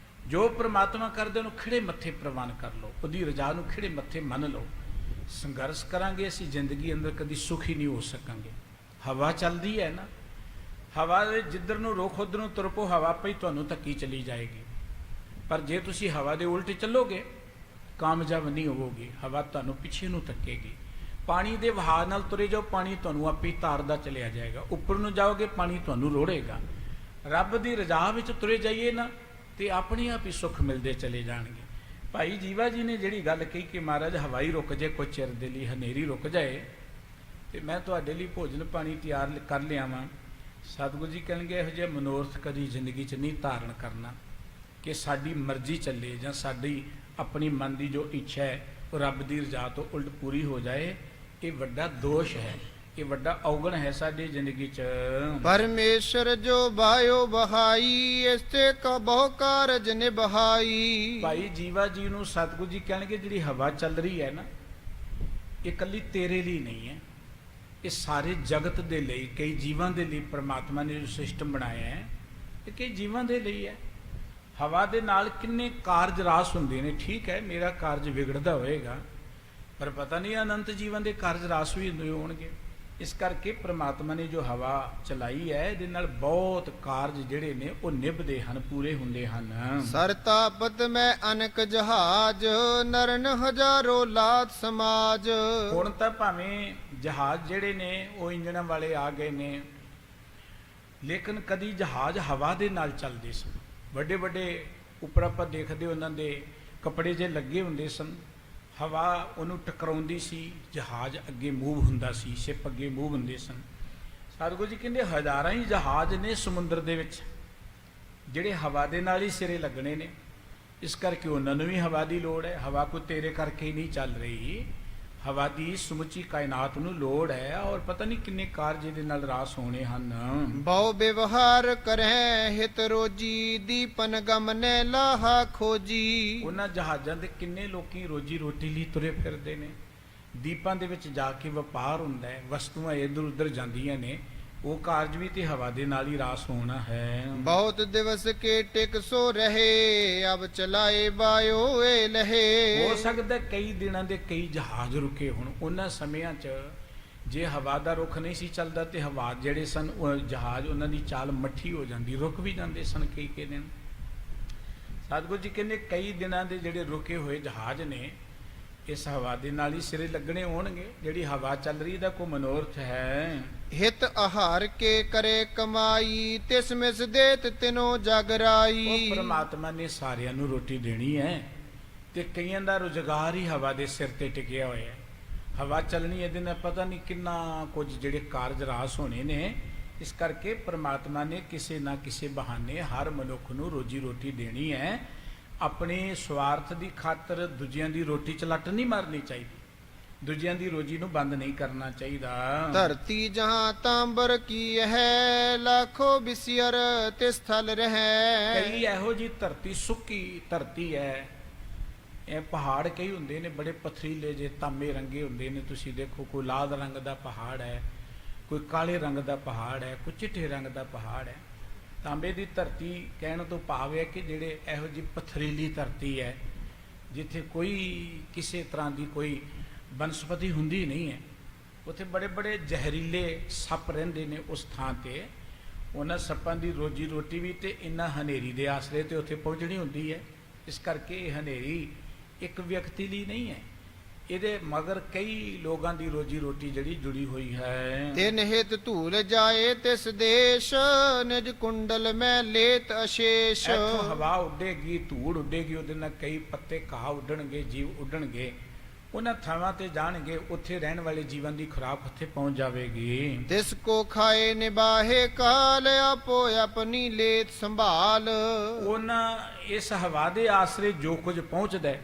ਜੋ ਪ੍ਰਮਾਤਮਾ ਕਰਦੇ ਉਹਨੂੰ ਖਿੜੇ ਮੱਥੇ ਪ੍ਰਵਾਨ ਕਰ ਲਓ, ਉਹਦੀ ਰਜ਼ਾ ਨੂੰ ਖਿੜੇ ਮੱਥੇ ਮੰਨ ਲਓ। ਸੰਘਰਸ਼ ਕਰਾਂਗੇ ਅਸੀਂ ਜ਼ਿੰਦਗੀ ਅੰਦਰ ਕਦੀ ਸੁਖੀ ਨਹੀਂ ਹੋ ਸਕਾਂਗੇ। ਹਵਾ ਚੱਲਦੀ ਹੈ ਨਾ, ਹਵਾ ਦੇ ਜਿੱਧਰ ਨੂੰ ਰੁਖ ਉੱਧਰ ਨੂੰ ਤੁਰ ਪਓ, ਹਵਾ ਪਈ ਤੁਹਾਨੂੰ ਧੱਕੀ ਚਲੀ ਜਾਏਗੀ। ਪਰ ਜੇ ਤੁਸੀਂ ਹਵਾ ਦੇ ਉਲਟ ਚੱਲੋਗੇ ਕਾਮਯਾਬ ਨਹੀਂ ਹੋਵੋਗੇ, ਹਵਾ ਤੁਹਾਨੂੰ ਪਿੱਛੇ ਨੂੰ ਧੱਕੇਗੀ। ਪਾਣੀ ਦੇ ਵਹਾਅ ਨਾਲ ਤੁਰੇ ਜਾਓ, ਪਾਣੀ ਤੁਹਾਨੂੰ ਆਪੇ ਤਾਰਦਾ ਚਲਿਆ ਜਾਏਗਾ। ਉੱਪਰ ਨੂੰ ਜਾਓਗੇ ਪਾਣੀ ਤੁਹਾਨੂੰ ਰੋੜੇਗਾ। ਰੱਬ ਦੀ ਰਜ਼ਾ ਵਿੱਚ ਤੁਰੇ ਜਾਈਏ ਨਾ ਤੇ ਆਪਣੇ ਆਪ ਹੀ ਸੁੱਖ ਮਿਲਦੇ ਚਲੇ ਜਾਣਗੇ। ਭਾਈ ਜੀਵਾ ਜੀ ਨੇ ਜਿਹੜੀ ਗੱਲ ਕਹੀ ਕਿ ਮਹਾਰਾਜ ਹਵਾਈ ਰੁਕ ਜਾਏ ਕੁਝ ਚਿਰ ਦੇ ਲਈ, ਹਨੇਰੀ ਰੁਕ ਜਾਏ ਤੇ ਮੈਂ ਤੁਹਾਡੇ ਲਈ ਭੋਜਨ ਪਾਣੀ ਤਿਆਰ ਕਰ ਲਿਆਵਾਂ। ਸਤਿਗੁਰੂ ਜੀ ਕਹਿਣਗੇ ਇਹੋ ਜਿਹੇ ਮਨੋਰਥ ਕਦੀ ਜ਼ਿੰਦਗੀ 'ਚ ਨਹੀਂ ਧਾਰਨ ਕਰਨਾ ਕਿ ਸਾਡੀ ਮਰਜ਼ੀ ਚੱਲੇ ਜਾਂ ਸਾਡੀ ਆਪਣੀ ਮਨ ਦੀ ਜੋ ਇੱਛਾ ਹੈ ਉਹ ਰੱਬ ਦੀ ਰਜ਼ਾ ਤੋਂ ਉਲਟ ਪੂਰੀ ਹੋ ਜਾਏ। ਇਹ ਵੱਡਾ ਦੋਸ਼ ਹੈ, ਇਹ ਵੱਡਾ ਔਗਣ ਹੈ ਸਾਡੀ ਜ਼ਿੰਦਗੀ 'ਚ। ਪਰਮੇਸ਼ਰ ਜੋ ਬਾਇਓ ਬਹਾਈ, ਇਸ ਤੇ ਕਾ ਬਹੁ ਕਾਰਜ ਨਿਭਾਈ। ਭਾਈ ਜੀਵਾ ਜੀ ਨੂੰ ਸਤਿਗੁਰੂ ਜੀ ਕਹਿਣਗੇ ਜਿਹੜੀ ਹਵਾ ਚੱਲ ਰਹੀ ਹੈ ਨਾ, ਇਹ ਇਕੱਲੀ ਤੇਰੇ ਲਈ ਨਹੀਂ ਹੈ, ਇਹ ਸਾਰੇ ਜਗਤ ਦੇ ਲਈ, ਕਈ ਜੀਵਾਂ ਦੇ ਲਈ ਪ੍ਰਮਾਤਮਾ ਨੇ ਜੋ ਸਿਸਟਮ ਬਣਾਇਆ ਹੈ ਇਹ ਕਈ ਜੀਵਾਂ ਦੇ ਲਈ ਹੈ। ਹਵਾ ਦੇ ਨਾਲ ਕਿੰਨੇ ਕਾਰਜ ਰਾਸ ਹੁੰਦੇ ਨੇ। ਠੀਕ ਹੈ ਮੇਰਾ ਕਾਰਜ ਵਿਗੜਦਾ ਹੋਏਗਾ, ਪਰ ਪਤਾ ਨਹੀਂ ਅਨੰਤ ਜੀਵਨ ਦੇ ਕਾਰਜ ਰਾਸ ਵੀ ਹੋਣਗੇ। ਇਸ ਕਰਕੇ ਪ੍ਰਮਾਤਮਾ ਨੇ ਜੋ ਹਵਾ ਚਲਾਈ ਹੈ ਇਹਦੇ ਨਾਲ ਬਹੁਤ ਕਾਰਜ ਜਿਹੜੇ ਨੇ ਉਹ ਨਿਭਦੇ ਹਨ, ਪੂਰੇ ਹੁੰਦੇ ਹਨ। ਸਰਤਾਪਤ ਮੈਂ ਅਨਕ ਜਹਾਜ, ਨਰਨ ਹਜ਼ਾਰੋ ਲਾਤ ਸਮਾਜ। ਹੁਣ ਤਾਂ ਭਾਵੇਂ ਜਹਾਜ਼ ਜਿਹੜੇ ਨੇ ਉਹ ਇੰਜਣਾਂ ਵਾਲੇ ਆ ਗਏ ਨੇ, ਲੇਕਿਨ ਕਦੀ ਜਹਾਜ਼ ਹਵਾ ਦੇ ਨਾਲ ਚੱਲਦੇ ਸਨ। ਵੱਡੇ ਵੱਡੇ ਉੱਪਰ ਆਪਾਂ ਦੇਖਦੇ ਉਹਨਾਂ ਦੇ ਕੱਪੜੇ ਜੇ ਲੱਗੇ ਹੁੰਦੇ ਸਨ, ਹਵਾ ਉਹਨੂੰ ਟਕਰਾਉਂਦੀ ਸੀ, ਜਹਾਜ਼ ਅੱਗੇ ਮੂਵ ਹੁੰਦਾ ਸੀ, ਸ਼ਿਪ ਅੱਗੇ ਮੂਵ ਹੁੰਦੇ ਸਨ। ਸਤਿਗੁਰੂ ਜੀ ਕਹਿੰਦੇ ਹਜ਼ਾਰਾਂ ਹੀ ਜਹਾਜ਼ ਨੇ ਸਮੁੰਦਰ ਦੇ ਵਿੱਚ ਜਿਹੜੇ ਹਵਾ ਦੇ ਨਾਲ ਹੀ ਸਿਰੇ ਲੱਗਣੇ ਨੇ। ਇਸ ਕਰਕੇ ਉਹਨਾਂ ਨੂੰ ਵੀ ਹਵਾ ਦੀ ਲੋੜ ਹੈ। ਹਵਾ ਕੋਈ ਤੇਰੇ ਕਰਕੇ ਹੀ ਨਹੀਂ ਚੱਲ ਰਹੀ, ਹਵਾ ਦੀ ਸਮੁੱਚੀ ਕਾਇਨਾਤ ਨੂੰ ਲੋੜ ਹੈ। ਔਰ ਪਤਾ ਨਹੀਂ ਕਿੰਨੇ ਕਾਰਜ ਇਹਦੇ ਨਾਲ ਰਾਸ ਹੋਣੇ ਹਨ। ਬਹੁ ਵਿਵਹਾਰ ਕਰੈ ਹਿਤ ਰੋਜੀ, ਦੀਪਨ ਗਮਨੈ ਲਾਹਾ ਖੋਜੀ। ਉਹਨਾਂ ਜਹਾਜ਼ਾਂ ਦੇ ਕਿੰਨੇ ਲੋਕੀ ਰੋਜੀ ਰੋਟੀ ਲਈ ਤੁਰੇ ਫਿਰਦੇ ਨੇ। ਦੀਪਾਂ ਦੇ ਵਿੱਚ ਜਾ ਕੇ ਵਪਾਰ ਹੁੰਦਾ ਹੈ, ਵਸਤੂਆਂ ਇੱਧਰ ਉੱਧਰ ਜਾਂਦੀਆਂ ਨੇ, ਉਹ ਕਾਰਜ ਵੀ ਤੇ ਹਵਾ ਦੇ ਨਾਲ ਹੀ ਰਾਸ ਹੋਣਾ ਹੈ। ਬਹੁਤ ਦਿਵਸ ਕੇ ਟਿਕ ਸੋ ਰਹੇ, ਅਬ ਚਲਾਏ ਬਾਇਓ ਏ ਲਹੇ। ਹੋ ਸਕਦਾ ਕਈ ਦਿਨਾਂ ਦੇ ਕਈ ਜਹਾਜ਼ ਰੁਕੇ ਹੁਣ। ਉਹਨਾਂ ਸਮਿਆਂ 'ਚ ਜੇ ਹਵਾ ਦਾ ਰੁਖ ਨਹੀਂ ਸੀ ਚੱਲਦਾ ਤੇ ਹਵਾ ਜਿਹੜੇ ਸਨ ਉਹ ਜਹਾਜ਼ ਉਹਨਾਂ ਦੀ ਚਾਲ ਮੱਠੀ ਹੋ ਜਾਂਦੀ, ਰੁਕ ਵੀ ਜਾਂਦੇ ਸਨ ਕਈ ਦਿਨ। ਸਤਿਗੁਰੂ ਜੀ ਕਹਿੰਦੇ ਕਈ ਦਿਨਾਂ ਦੇ ਜਿਹੜੇ ਰੁਕੇ ਹੋਏ ਜਹਾਜ਼ ਨੇ ਇਸ ਹਵਾ ਦੇ ਨਾਲ ਹੀ ਸਿਰੇ ਲੱਗਣੇ ਹੋਣਗੇ। ਜਿਹੜੀ ਹਵਾ ਚੱਲ ਰਹੀ ਦਾ ਕੋਈ ਮਨੋਰਥ ਹੈ। ਹਿਤ ਆਹਾਰ ਕੇ ਕਰੇ ਕਮਾਈ, ਤਿਸ ਮਿਸ ਦੇਤ ਤਿਨੋ ਜਗਰਾਈ। ਉਹ ਪ੍ਰਮਾਤਮਾ ਨੇ ਸਾਰਿਆਂ ਨੂੰ ਰੋਟੀ ਦੇਣੀ ਹੈ ਤੇ ਕਈਆਂ ਦਾ ਰੁਜ਼ਗਾਰ ਹੀ ਹਵਾ ਦੇ ਸਿਰ ਤੇ ਟਿਕਿਆ ਹੋਇਆ ਹੈ। ਹਵਾ ਚੱਲਣੀ ਇਹਦੇ ਨਾਲ ਪਤਾ ਨਹੀਂ ਕਿੰਨਾ ਕੁਝ ਜਿਹੜੇ ਕਾਰਜ ਰਾਸ ਹੋਣੇ ਨੇ। ਇਸ ਕਰਕੇ ਪ੍ਰਮਾਤਮਾ ਨੇ ਕਿਸੇ ਨਾ ਕਿਸੇ ਬਹਾਨੇ ਹਰ ਮਨੁੱਖ ਨੂੰ ਰੋਜੀ ਰੋਟੀ ਦੇਣੀ ਹੈ। ਆਪਣੇ ਸਵਾਰਥ ਦੀ ਖਾਤਰ ਦੂਜਿਆਂ ਦੀ ਰੋਟੀ 'ਚ ਲੱਟ ਨਹੀਂ ਮਾਰਨੀ ਚਾਹੀਦੀ, ਦੂਜਿਆਂ ਦੀ ਰੋਜੀ ਨੂੰ ਬੰਦ ਨਹੀਂ ਕਰਨਾ ਚਾਹੀਦਾ। ਧਰਤੀ ਜਹਾਂ ਤਾਂਬਰ ਕੀ ਹੈ, ਲਾਖੋ ਬਿਸਿਅਰ ਤਿਸ ਥਲ ਰਹਿ। ਕਈ ਇਹੋ ਜੀ ਧਰਤੀ ਸੁੱਕੀ ਧਰਤੀ ਹੈ। ਇਹ ਪਹਾੜ ਕਈ ਹੁੰਦੇ ਨੇ ਬੜੇ ਪਥਰੀਲੇ ਜੇ ਤਾਂਬੇ ਰੰਗੇ ਹੁੰਦੇ ਨੇ। ਤੁਸੀਂ ਦੇਖੋ ਕੋਈ ਲਾਲ ਰੰਗ ਦਾ ਪਹਾੜ ਹੈ, ਕੋਈ ਕਾਲੇ ਰੰਗ ਦਾ ਪਹਾੜ ਹੈ, ਕੋਈ ਚਿੱਟੇ ਰੰਗ ਦਾ ਪਹਾੜ ਹੈ। ਤਾਂਬੇ ਦੀ ਧਰਤੀ ਕਹਿਣ ਤੋਂ ਭਾਵ ਹੈ ਕਿ ਜਿਹੜੇ ਇਹੋ ਜਿਹੀ ਪਥਰੀਲੀ ਧਰਤੀ ਹੈ ਜਿੱਥੇ ਕੋਈ ਕਿਸੇ ਤਰ੍ਹਾਂ ਦੀ ਕੋਈ ਬਨਸਪਤੀ ਹੁੰਦੀ ਨਹੀਂ ਹੈ, ਉੱਥੇ ਬੜੇ ਬੜੇ ਜ਼ਹਿਰੀਲੇ ਸੱਪ ਰਹਿੰਦੇ ਨੇ ਉਸ ਥਾਂ ਤੇ। ਉਹਨਾਂ ਸੱਪਾਂ ਦੀ ਰੋਜੀ ਰੋਟੀ ਵੀ ਤੇ ਇਨ੍ਹਾਂ ਹਨੇਰੀ ਦੇ ਆਸਰੇ ਤੇ ਉੱਥੇ ਪਹੁੰਚਣੀ ਹੁੰਦੀ ਹੈ। ਇਸ ਕਰਕੇ ਇਹ ਹਨੇਰੀ ਇੱਕ ਵਿਅਕਤੀ ਲਈ ਨਹੀਂ ਹੈ, ਇਹਦੇ ਮਗਰ ਕਈ ਲੋਕਾਂ ਦੀ ਰੋਜੀ ਰੋਟੀ ਜਿਹੜੀ ਜੁੜੀ ਹੋਈ ਹੈ। ਤਿਨ ਹਿਤ ਧੂਲ ਜਾਏ ਤਿਸ ਦੇਸ਼, ਨਿਜ ਕੁੰਡਲ ਮੈਂ ਲੇਤ ਅਸ਼ੇਸ਼। ਇੱਥੋਂ ਹਵਾ ਉੱਡੇਗੀ, ਧੂੜ ਉੱਡੇਗੀ, ਉਹਦੇ ਨਾਲ ਕਈ ਪੱਤੇ ਘਾਹ ਉੱਡਣਗੇ, ਜੀਵ ਉੱਡਣਗੇ, ਉਹਨਾਂ ਥਾਵਾਂ ਤੇ ਜਾਣਗੇ, ਉੱਥੇ ਰਹਿਣ ਵਾਲੇ ਜੀਵਨ ਦੀ ਖੁਰਾਕ ਉੱਥੇ ਪਹੁੰਚ ਜਾਵੇਗੀ। ਤਿਸ ਕੋ ਖਾਏ ਨਿਬਾਹੇ ਕਾਲ, ਆਪੋ ਆਪਣੀ ਲੇਤ ਸੰਭਾਲ। ਉਹਨਾਂ ਇਸ ਹਵਾ ਦੇ ਆਸਰੇ ਜੋ ਕੁਝ ਪਹੁੰਚਦਾ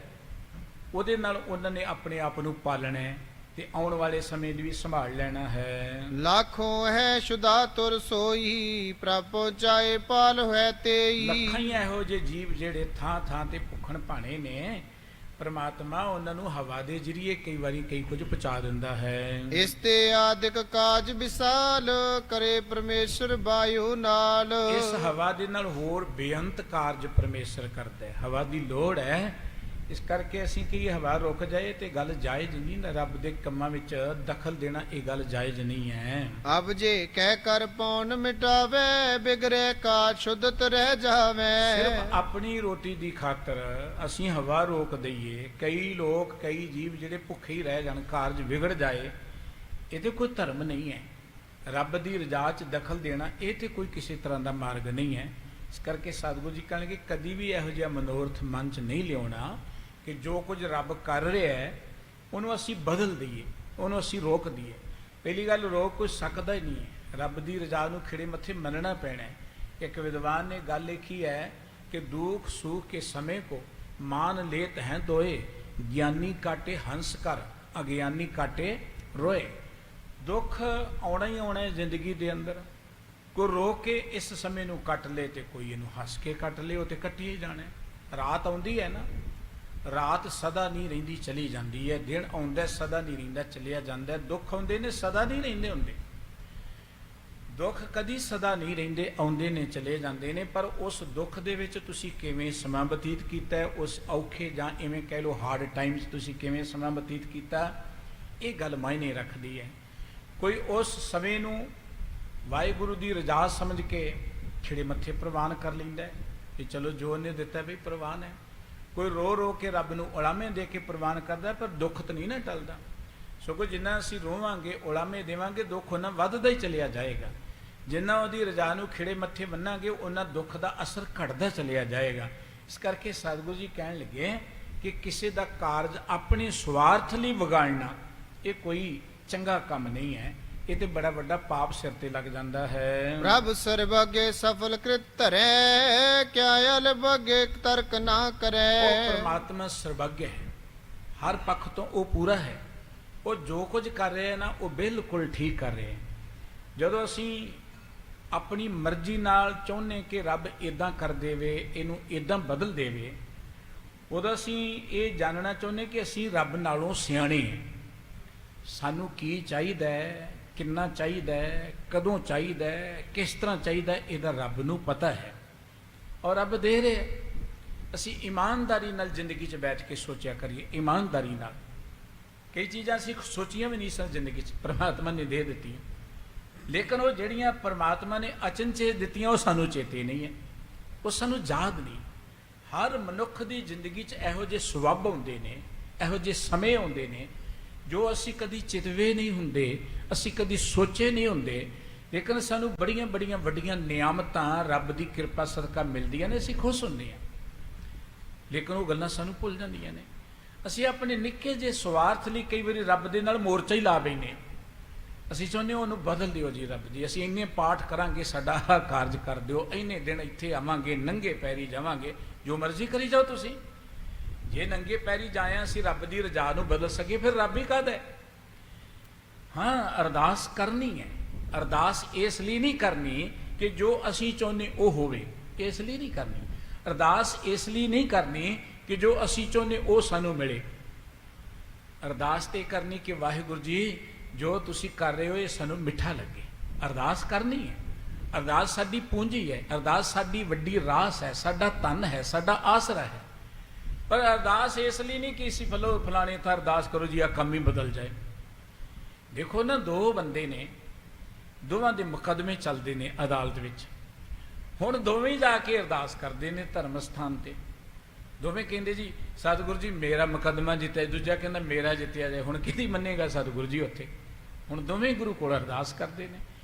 ਉਹਦੇ ਨਾਲ ਉਹਨਾਂ ਨੇ ਆਪਣੇ ਆਪ ਨੂੰ ਪਾਲਣਾ ਹੈ ਤੇ ਆਉਣ ਵਾਲੇ ਸਮੇਂ ਦੀ ਵੀ ਸੰਭਾਲ ਲੈਣਾ ਹੈ। ਲੱਖੋਂ ਹੈ ਸ਼ੁਦਾ ਤੁਰ ਸੋਈ, ਪ੍ਰਭ ਪਹੁੰਚਾਏ ਪਾਲ ਹੋਇ ਤੇਈ। ਲੱਖਾਂ ਹੀ ਇਹੋ ਜਿਹੇ ਜੀਵ ਜਿਹੜੇ ਥਾਂ ਥਾਂ ਤੇ ਭੁੱਖਣ ਭਾਣੇ ਨੇ, ਪ੍ਰਮਾਤਮਾ ਉਹਨਾਂ ਨੂੰ ਹਵਾ ਦੇ ਜਰੀਏ ਕਈ ਵਾਰੀ ਕਈ ਕੁਝ ਪਹੁੰਚਾ ਦਿੰਦਾ ਹੈ। ਇਸ ਤੇ ਆਦਿਕ ਕਾਜ ਵਿਸਾਲ ਕਰੇ ਪਰਮੇਸ਼ਰ ਵਾਯੂ ਨਾਲ। ਇਸ ਹਵਾ ਦੇ ਨਾਲ ਹੋਰ ਬੇਅੰਤ ਕਾਰਜ ਪਰਮੇਸ਼ਰ ਕਰਦਾ ਹੈ। ਹਵਾ ਦੀ ਲੋੜ ਹੈ, ਇਸ ਕਰਕੇ ਅਸੀਂ ਕਿ ਹਵਾ ਰੁਕ ਜਾਏ ਤੇ ਗੱਲ ਜਾਇਜ਼ ਨਹੀਂ ਨਾ। ਰੱਬ ਦੇ ਕੰਮਾਂ ਵਿੱਚ ਦਖਲ ਦੇਣਾ ਇਹ ਗੱਲ ਜਾਇਜ਼ ਨਹੀਂ ਹੈ। ਅਬ ਜੇ ਕਹਿ ਕਰ ਪੌਣ ਮਿਟਾਵੇ ਬਿਗੜੇ ਕਾ ਸ਼ੁੱਧਤ ਰਹਿ ਜਾਵੇ। ਸਿਰਫ ਆਪਣੀ ਰੋਟੀ ਦੀ ਖਾਤਰ ਅਸੀਂ ਹਵਾ ਰੋਕ ਦਈਏ। ਕਈ ਲੋਕ ਕਈ ਜੀਵ ਜਿਹੜੇ ਭੁੱਖੇ ਹੀ ਰਹਿ ਜਾਣ, ਕਾਰਜ ਵਿਗੜ ਜਾਏ, ਇਹ ਤੇ ਕੋਈ ਧਰਮ ਨਹੀਂ ਹੈ। ਰੱਬ ਦੀ ਰਜ਼ਾ 'ਚ ਦਖਲ ਦੇਣਾ ਇਹ ਤੇ ਕੋਈ ਕਿਸੇ ਤਰ੍ਹਾਂ ਦਾ ਮਾਰਗ ਨਹੀਂ ਹੈ। ਇਸ ਕਰਕੇ ਸਤਿਗੁਰੂ ਜੀ ਕਹਿਣਗੇ ਕਦੀ ਵੀ ਇਹੋ ਜਿਹਾ ਮਨੋਰਥ ਮਨ 'ਚ ਨਹੀਂ ਲਿਆਉਣਾ ਕਿ ਜੋ ਕੁਝ ਰੱਬ ਕਰ ਰਿਹਾ ਹੈ ਉਹਨੂੰ ਅਸੀਂ ਬਦਲ ਦਈਏ, ਉਹਨੂੰ ਅਸੀਂ ਰੋਕ ਦਈਏ। ਪਹਿਲੀ ਗੱਲ, ਰੋਕ ਕੋਈ ਸਕਦਾ ਹੀ ਨਹੀਂ ਹੈ। ਰੱਬ ਦੀ ਰਜ਼ਾ ਨੂੰ ਖਿੜੇ ਮੱਥੇ ਮੰਨਣਾ ਪੈਣਾ ਹੈ। ਇੱਕ ਵਿਦਵਾਨ ਨੇ ਗੱਲ ਲਿਖੀ ਹੈ ਕਿ ਦੁੱਖ ਸੁਖ ਕੇ ਸਮੇਂ ਕੋ ਮਾਨ ਲੇਤ ਹੈ ਦੋਏ, ਗਿਆਨੀ ਕਾਟੇ ਹੰਸ ਕਰ ਅਗਿਆਨੀ ਕਾਟੇ ਰੋਏ। ਦੁੱਖ ਆਉਣਾ ਹੀ ਆਉਣਾ ਹੈ ਜ਼ਿੰਦਗੀ ਦੇ ਅੰਦਰ। ਕੋਈ ਰੋਕ ਕੇ ਇਸ ਸਮੇਂ ਨੂੰ ਕੱਟ ਲੇ ਤੇ ਕੋਈ ਇਹਨੂੰ ਹੱਸ ਕੇ ਕੱਟ ਲੇ, ਉਹ ਤੇ ਕੱਟੀ ਹੀ ਜਾਣਾ। ਰਾਤ ਆਉਂਦੀ ਹੈ ਨਾ, ਰਾਤ ਸਦਾ ਨਹੀਂ ਰਹਿੰਦੀ, ਚਲੀ ਜਾਂਦੀ ਹੈ। ਦਿਨ ਆਉਂਦਾ ਸਦਾ ਨਹੀਂ ਰਹਿੰਦਾ, ਚਲਿਆ ਜਾਂਦਾ। ਦੁੱਖ ਆਉਂਦੇ ਨੇ, ਸਦਾ ਨਹੀਂ ਰਹਿੰਦੇ ਹੁੰਦੇ। ਦੁੱਖ ਕਦੀ ਸਦਾ ਨਹੀਂ ਰਹਿੰਦੇ, ਆਉਂਦੇ ਨੇ ਚਲੇ ਜਾਂਦੇ ਨੇ। ਪਰ ਉਸ ਦੁੱਖ ਦੇ ਵਿੱਚ ਤੁਸੀਂ ਕਿਵੇਂ ਸਮਾਂ ਬਤੀਤ ਕੀਤਾ ਹੈ, ਉਸ ਔਖੇ ਜਾਂ ਇਵੇਂ ਕਹਿ ਲਓ ਹਾਰਡ ਟਾਈਮਸ ਤੁਸੀਂ ਕਿਵੇਂ ਸਮਾਂ ਬਤੀਤ ਕੀਤਾ, ਇਹ ਗੱਲ ਮਾਇਨੇ ਰੱਖਦੀ ਹੈ। ਕੋਈ ਉਸ ਸਮੇਂ ਨੂੰ ਵਾਹਿਗੁਰੂ ਦੀ ਰਜ਼ਾ ਸਮਝ ਕੇ ਖਿੜੇ ਮੱਥੇ ਪ੍ਰਵਾਨ ਕਰ ਲੈਂਦਾ ਕਿ ਚਲੋ ਜੋ ਉਹਨੇ ਦਿੱਤਾ ਵੀ ਪ੍ਰਵਾਨ ਹੈ। ਕੋਈ ਰੋ ਰੋ ਕੇ ਰੱਬ ਨੂੰ ਉਲਾਮੇ ਦੇ ਕੇ ਪ੍ਰਵਾਨ ਕਰਦਾ, ਪਰ ਦੁੱਖ ਤਾਂ ਨਹੀਂ ਨਾ ਟਲਦਾ। ਸਗੋਂ ਜਿੰਨਾ ਅਸੀਂ ਰੋਵਾਂਗੇ, ਉਲਾਮੇ ਦੇਵਾਂਗੇ, ਦੁੱਖ ਉਹਨਾਂ ਵੱਧਦਾ ਹੀ ਚਲਿਆ ਜਾਏਗਾ। ਜਿੰਨਾ ਉਹਦੀ ਰਜ਼ਾ ਨੂੰ ਖਿੜੇ ਮੱਥੇ ਮੰਨਾਂਗੇ, ਉਹਨਾਂ ਦੁੱਖ ਦਾ ਅਸਰ ਘਟਦਾ ਚਲਿਆ ਜਾਏਗਾ। ਇਸ ਕਰਕੇ ਸਤਿਗੁਰੂ ਜੀ ਕਹਿਣ ਲੱਗੇ ਕਿ ਕਿਸੇ ਦਾ ਕਾਰਜ ਆਪਣੇ ਸਵਾਰਥ ਲਈ ਵਿਗਾੜਨਾ ਇਹ ਕੋਈ ਚੰਗਾ ਕੰਮ ਨਹੀਂ ਹੈ। ਇਹ ਤੇ ਬੜਾ ਵੱਡਾ ਪਾਪ ਸਿਰ ਤੇ ਲੱਗ ਜਾਂਦਾ ਹੈ। ਪ੍ਰਭ ਸਰਬਗੇ ਸਫਲ ਕ੍ਰਿਤ ਧਰੈ, ਕਿਆ ਅਲਬਗੇ ਤਰਕ ਨਾ ਕਰੈ। ਉਹ ਪਰਮਾਤਮਾ ਸਰਬੱਗ ਹੈ, ਹਰ ਪੱਖ ਤੋਂ ਉਹ ਪੂਰਾ ਹੈ। ਉਹ ਜੋ ਕੁਝ ਕਰ ਰਿਹਾ ਹੈ ਨਾ, ਉਹ ਬਿਲਕੁਲ ਠੀਕ ਕਰ ਰਿਹਾ ਹੈ। ਜਦੋਂ ਅਸੀਂ ਆਪਣੀ ਮਰਜ਼ੀ ਨਾਲ ਚਾਹੁੰਦੇ ਕਿ ਰੱਬ ਇਦਾਂ ਕਰ ਦੇਵੇ, ਇਹਨੂੰ ਇਦਾਂ ਬਦਲ ਦੇਵੇ, ਉਦੋਂ ਅਸੀਂ ਇਹ ਜਾਣਨਾ ਚਾਹੁੰਦੇ ਕਿ ਅਸੀਂ ਰੱਬ ਨਾਲੋਂ ਸਿਆਣੇ ਹਾਂ। ਸਾਨੂੰ ਕੀ ਚਾਹੀਦਾ ਹੈ, ਕਿੰਨਾ ਚਾਹੀਦਾ ਹੈ, ਕਦੋਂ ਚਾਹੀਦਾ ਹੈ, ਕਿਸ ਤਰ੍ਹਾਂ ਚਾਹੀਦਾ ਹੈ, ਇਹਦਾ ਰੱਬ ਨੂੰ ਪਤਾ ਹੈ ਔਰ ਰੱਬ ਦੇ ਰਿਹਾ। ਅਸੀਂ ਇਮਾਨਦਾਰੀ ਨਾਲ ਜ਼ਿੰਦਗੀ 'ਚ ਬੈਠ ਕੇ ਸੋਚਿਆ ਕਰੀਏ। ਇਮਾਨਦਾਰੀ ਨਾਲ ਕਈ ਚੀਜ਼ਾਂ ਅਸੀਂ ਸੋਚੀਆਂ ਵੀ ਨਹੀਂ ਸਨ ਜ਼ਿੰਦਗੀ 'ਚ, ਪਰਮਾਤਮਾ ਨੇ ਦੇ ਦਿੱਤੀਆਂ। ਲੇਕਿਨ ਉਹ ਜਿਹੜੀਆਂ ਪਰਮਾਤਮਾ ਨੇ ਅਚਨਚੇ ਦਿੱਤੀਆਂ ਉਹ ਸਾਨੂੰ ਚੇਤੇ ਨਹੀਂ ਹੈ, ਉਹ ਸਾਨੂੰ ਯਾਦ ਨਹੀਂ। ਹਰ ਮਨੁੱਖ ਦੀ ਜ਼ਿੰਦਗੀ 'ਚ ਇਹੋ ਜਿਹੇ ਸਬੱਬ ਹੁੰਦੇ ਨੇ, ਇਹੋ ਜਿਹੇ ਸਮੇਂ ਆਉਂਦੇ ਨੇ ਜੋ ਅਸੀਂ ਕਦੀ ਚਿਤਵੇ ਨਹੀਂ ਹੁੰਦੇ, ਅਸੀਂ ਕਦੀ ਸੋਚੇ ਨਹੀਂ ਹੁੰਦੇ। ਲੇਕਿਨ ਸਾਨੂੰ ਬੜੀਆਂ ਬੜੀਆਂ ਵੱਡੀਆਂ ਨਿਆਮਤਾਂ ਰੱਬ ਦੀ ਕਿਰਪਾ ਸਦਕਾ ਮਿਲਦੀਆਂ ਨੇ, ਅਸੀਂ ਖੁਸ਼ ਹੁੰਦੇ ਹਾਂ। ਲੇਕਿਨ ਉਹ ਗੱਲਾਂ ਸਾਨੂੰ ਭੁੱਲ ਜਾਂਦੀਆਂ ਨੇ। ਅਸੀਂ ਆਪਣੇ ਨਿੱਕੇ ਜਿਹੇ ਸਵਾਰਥ ਲਈ ਕਈ ਵਾਰੀ ਰੱਬ ਦੇ ਨਾਲ ਮੋਰਚਾ ਹੀ ਲਾ ਬੈਨੇ। ਅਸੀਂ ਚਾਹੁੰਦੇ ਹਾਂ ਉਹਨੂੰ ਬਦਲ ਦਿਓ ਜੀ ਰੱਬ ਜੀ, ਅਸੀਂ ਇੰਨੇ ਪਾਠ ਕਰਾਂਗੇ, ਸਾਡਾ ਕਾਰਜ ਕਰ ਦਿਓ, ਇੰਨੇ ਦਿਨ ਇੱਥੇ ਆਵਾਂਗੇ, ਨੰਗੇ ਪੈਰੀ ਜਾਵਾਂਗੇ, ਜੋ ਮਰਜ਼ੀ ਕਰੀ ਜਾਓ ਤੁਸੀਂ। ਜੇ ਨੰਗੇ ਪੈਰੀ ਜਾਇਆ ਅਸੀਂ ਰੱਬ ਦੀ ਰਜ਼ਾ ਨੂੰ ਬਦਲ ਸਕੀਏ, ਫਿਰ ਰੱਬ ਹੀ ਕਾਹਦਾ ਹੈ। ਹਾਂ, ਅਰਦਾਸ ਕਰਨੀ ਹੈ। ਅਰਦਾਸ ਇਸ ਲਈ ਨਹੀਂ ਕਰਨੀ ਕਿ ਜੋ ਅਸੀਂ ਚਾਹੁੰਦੇ ਉਹ ਹੋਵੇ, ਇਸ ਲਈ ਨਹੀਂ ਕਰਨੀ। ਅਰਦਾਸ ਇਸ ਲਈ ਨਹੀਂ ਕਰਨੀ ਕਿ ਜੋ ਅਸੀਂ ਚਾਹੁੰਦੇ ਉਹ ਸਾਨੂੰ ਮਿਲੇ। ਅਰਦਾਸ ਤੇ ਕਰਨੀ ਕਿ ਵਾਹਿਗੁਰੂ ਜੀ ਜੋ ਤੁਸੀਂ ਕਰ ਰਹੇ ਹੋ ਇਹ ਸਾਨੂੰ ਮਿੱਠਾ ਲੱਗੇ। ਅਰਦਾਸ ਕਰਨੀ ਹੈ। ਅਰਦਾਸ ਸਾਡੀ ਪੂੰਜੀ ਹੈ, ਅਰਦਾਸ ਸਾਡੀ ਵੱਡੀ ਰਾਸ ਹੈ, ਸਾਡਾ ਧਨ ਹੈ, ਸਾਡਾ ਆਸਰਾ ਹੈ। ਪਰ ਅਰਦਾਸ ਇਸ ਲਈ ਨਹੀਂ ਕਿ ਅਸੀਂ ਫਲਾਣੇ ਤਾਂ ਅਰਦਾਸ ਕਰੋ ਜੀ ਆ ਕੰਮ ਹੀ ਬਦਲ ਜਾਏ। ਦੇਖੋ ਨਾ, ਦੋ ਬੰਦੇ ਨੇ, ਦੋਵਾਂ ਦੇ ਮੁਕੱਦਮੇ ਚੱਲਦੇ ਨੇ ਅਦਾਲਤ ਵਿੱਚ। ਹੁਣ ਦੋਵੇਂ ਜਾ ਕੇ ਅਰਦਾਸ ਕਰਦੇ ਨੇ ਧਰਮ ਸਥਾਨ ਤੇ। ਦੋਵੇਂ ਕਹਿੰਦੇ ਜੀ ਸਤਿਗੁਰੂ ਜੀ ਮੇਰਾ ਮੁਕੱਦਮਾ ਜਿੱਤਿਆ, ਦੂਜਾ ਕਹਿੰਦਾ ਮੇਰਾ ਜਿੱਤਿਆ ਜਾਏ। ਹੁਣ ਕਿਹਦੀ ਮੰਨੇਗਾ ਸਤਿਗੁਰੂ ਜੀ ਉੱਥੇ? ਹੁਣ ਦੋਵੇਂ ਗੁਰੂ ਕੋਲ ਅਰਦਾਸ ਕਰਦੇ ਨੇ।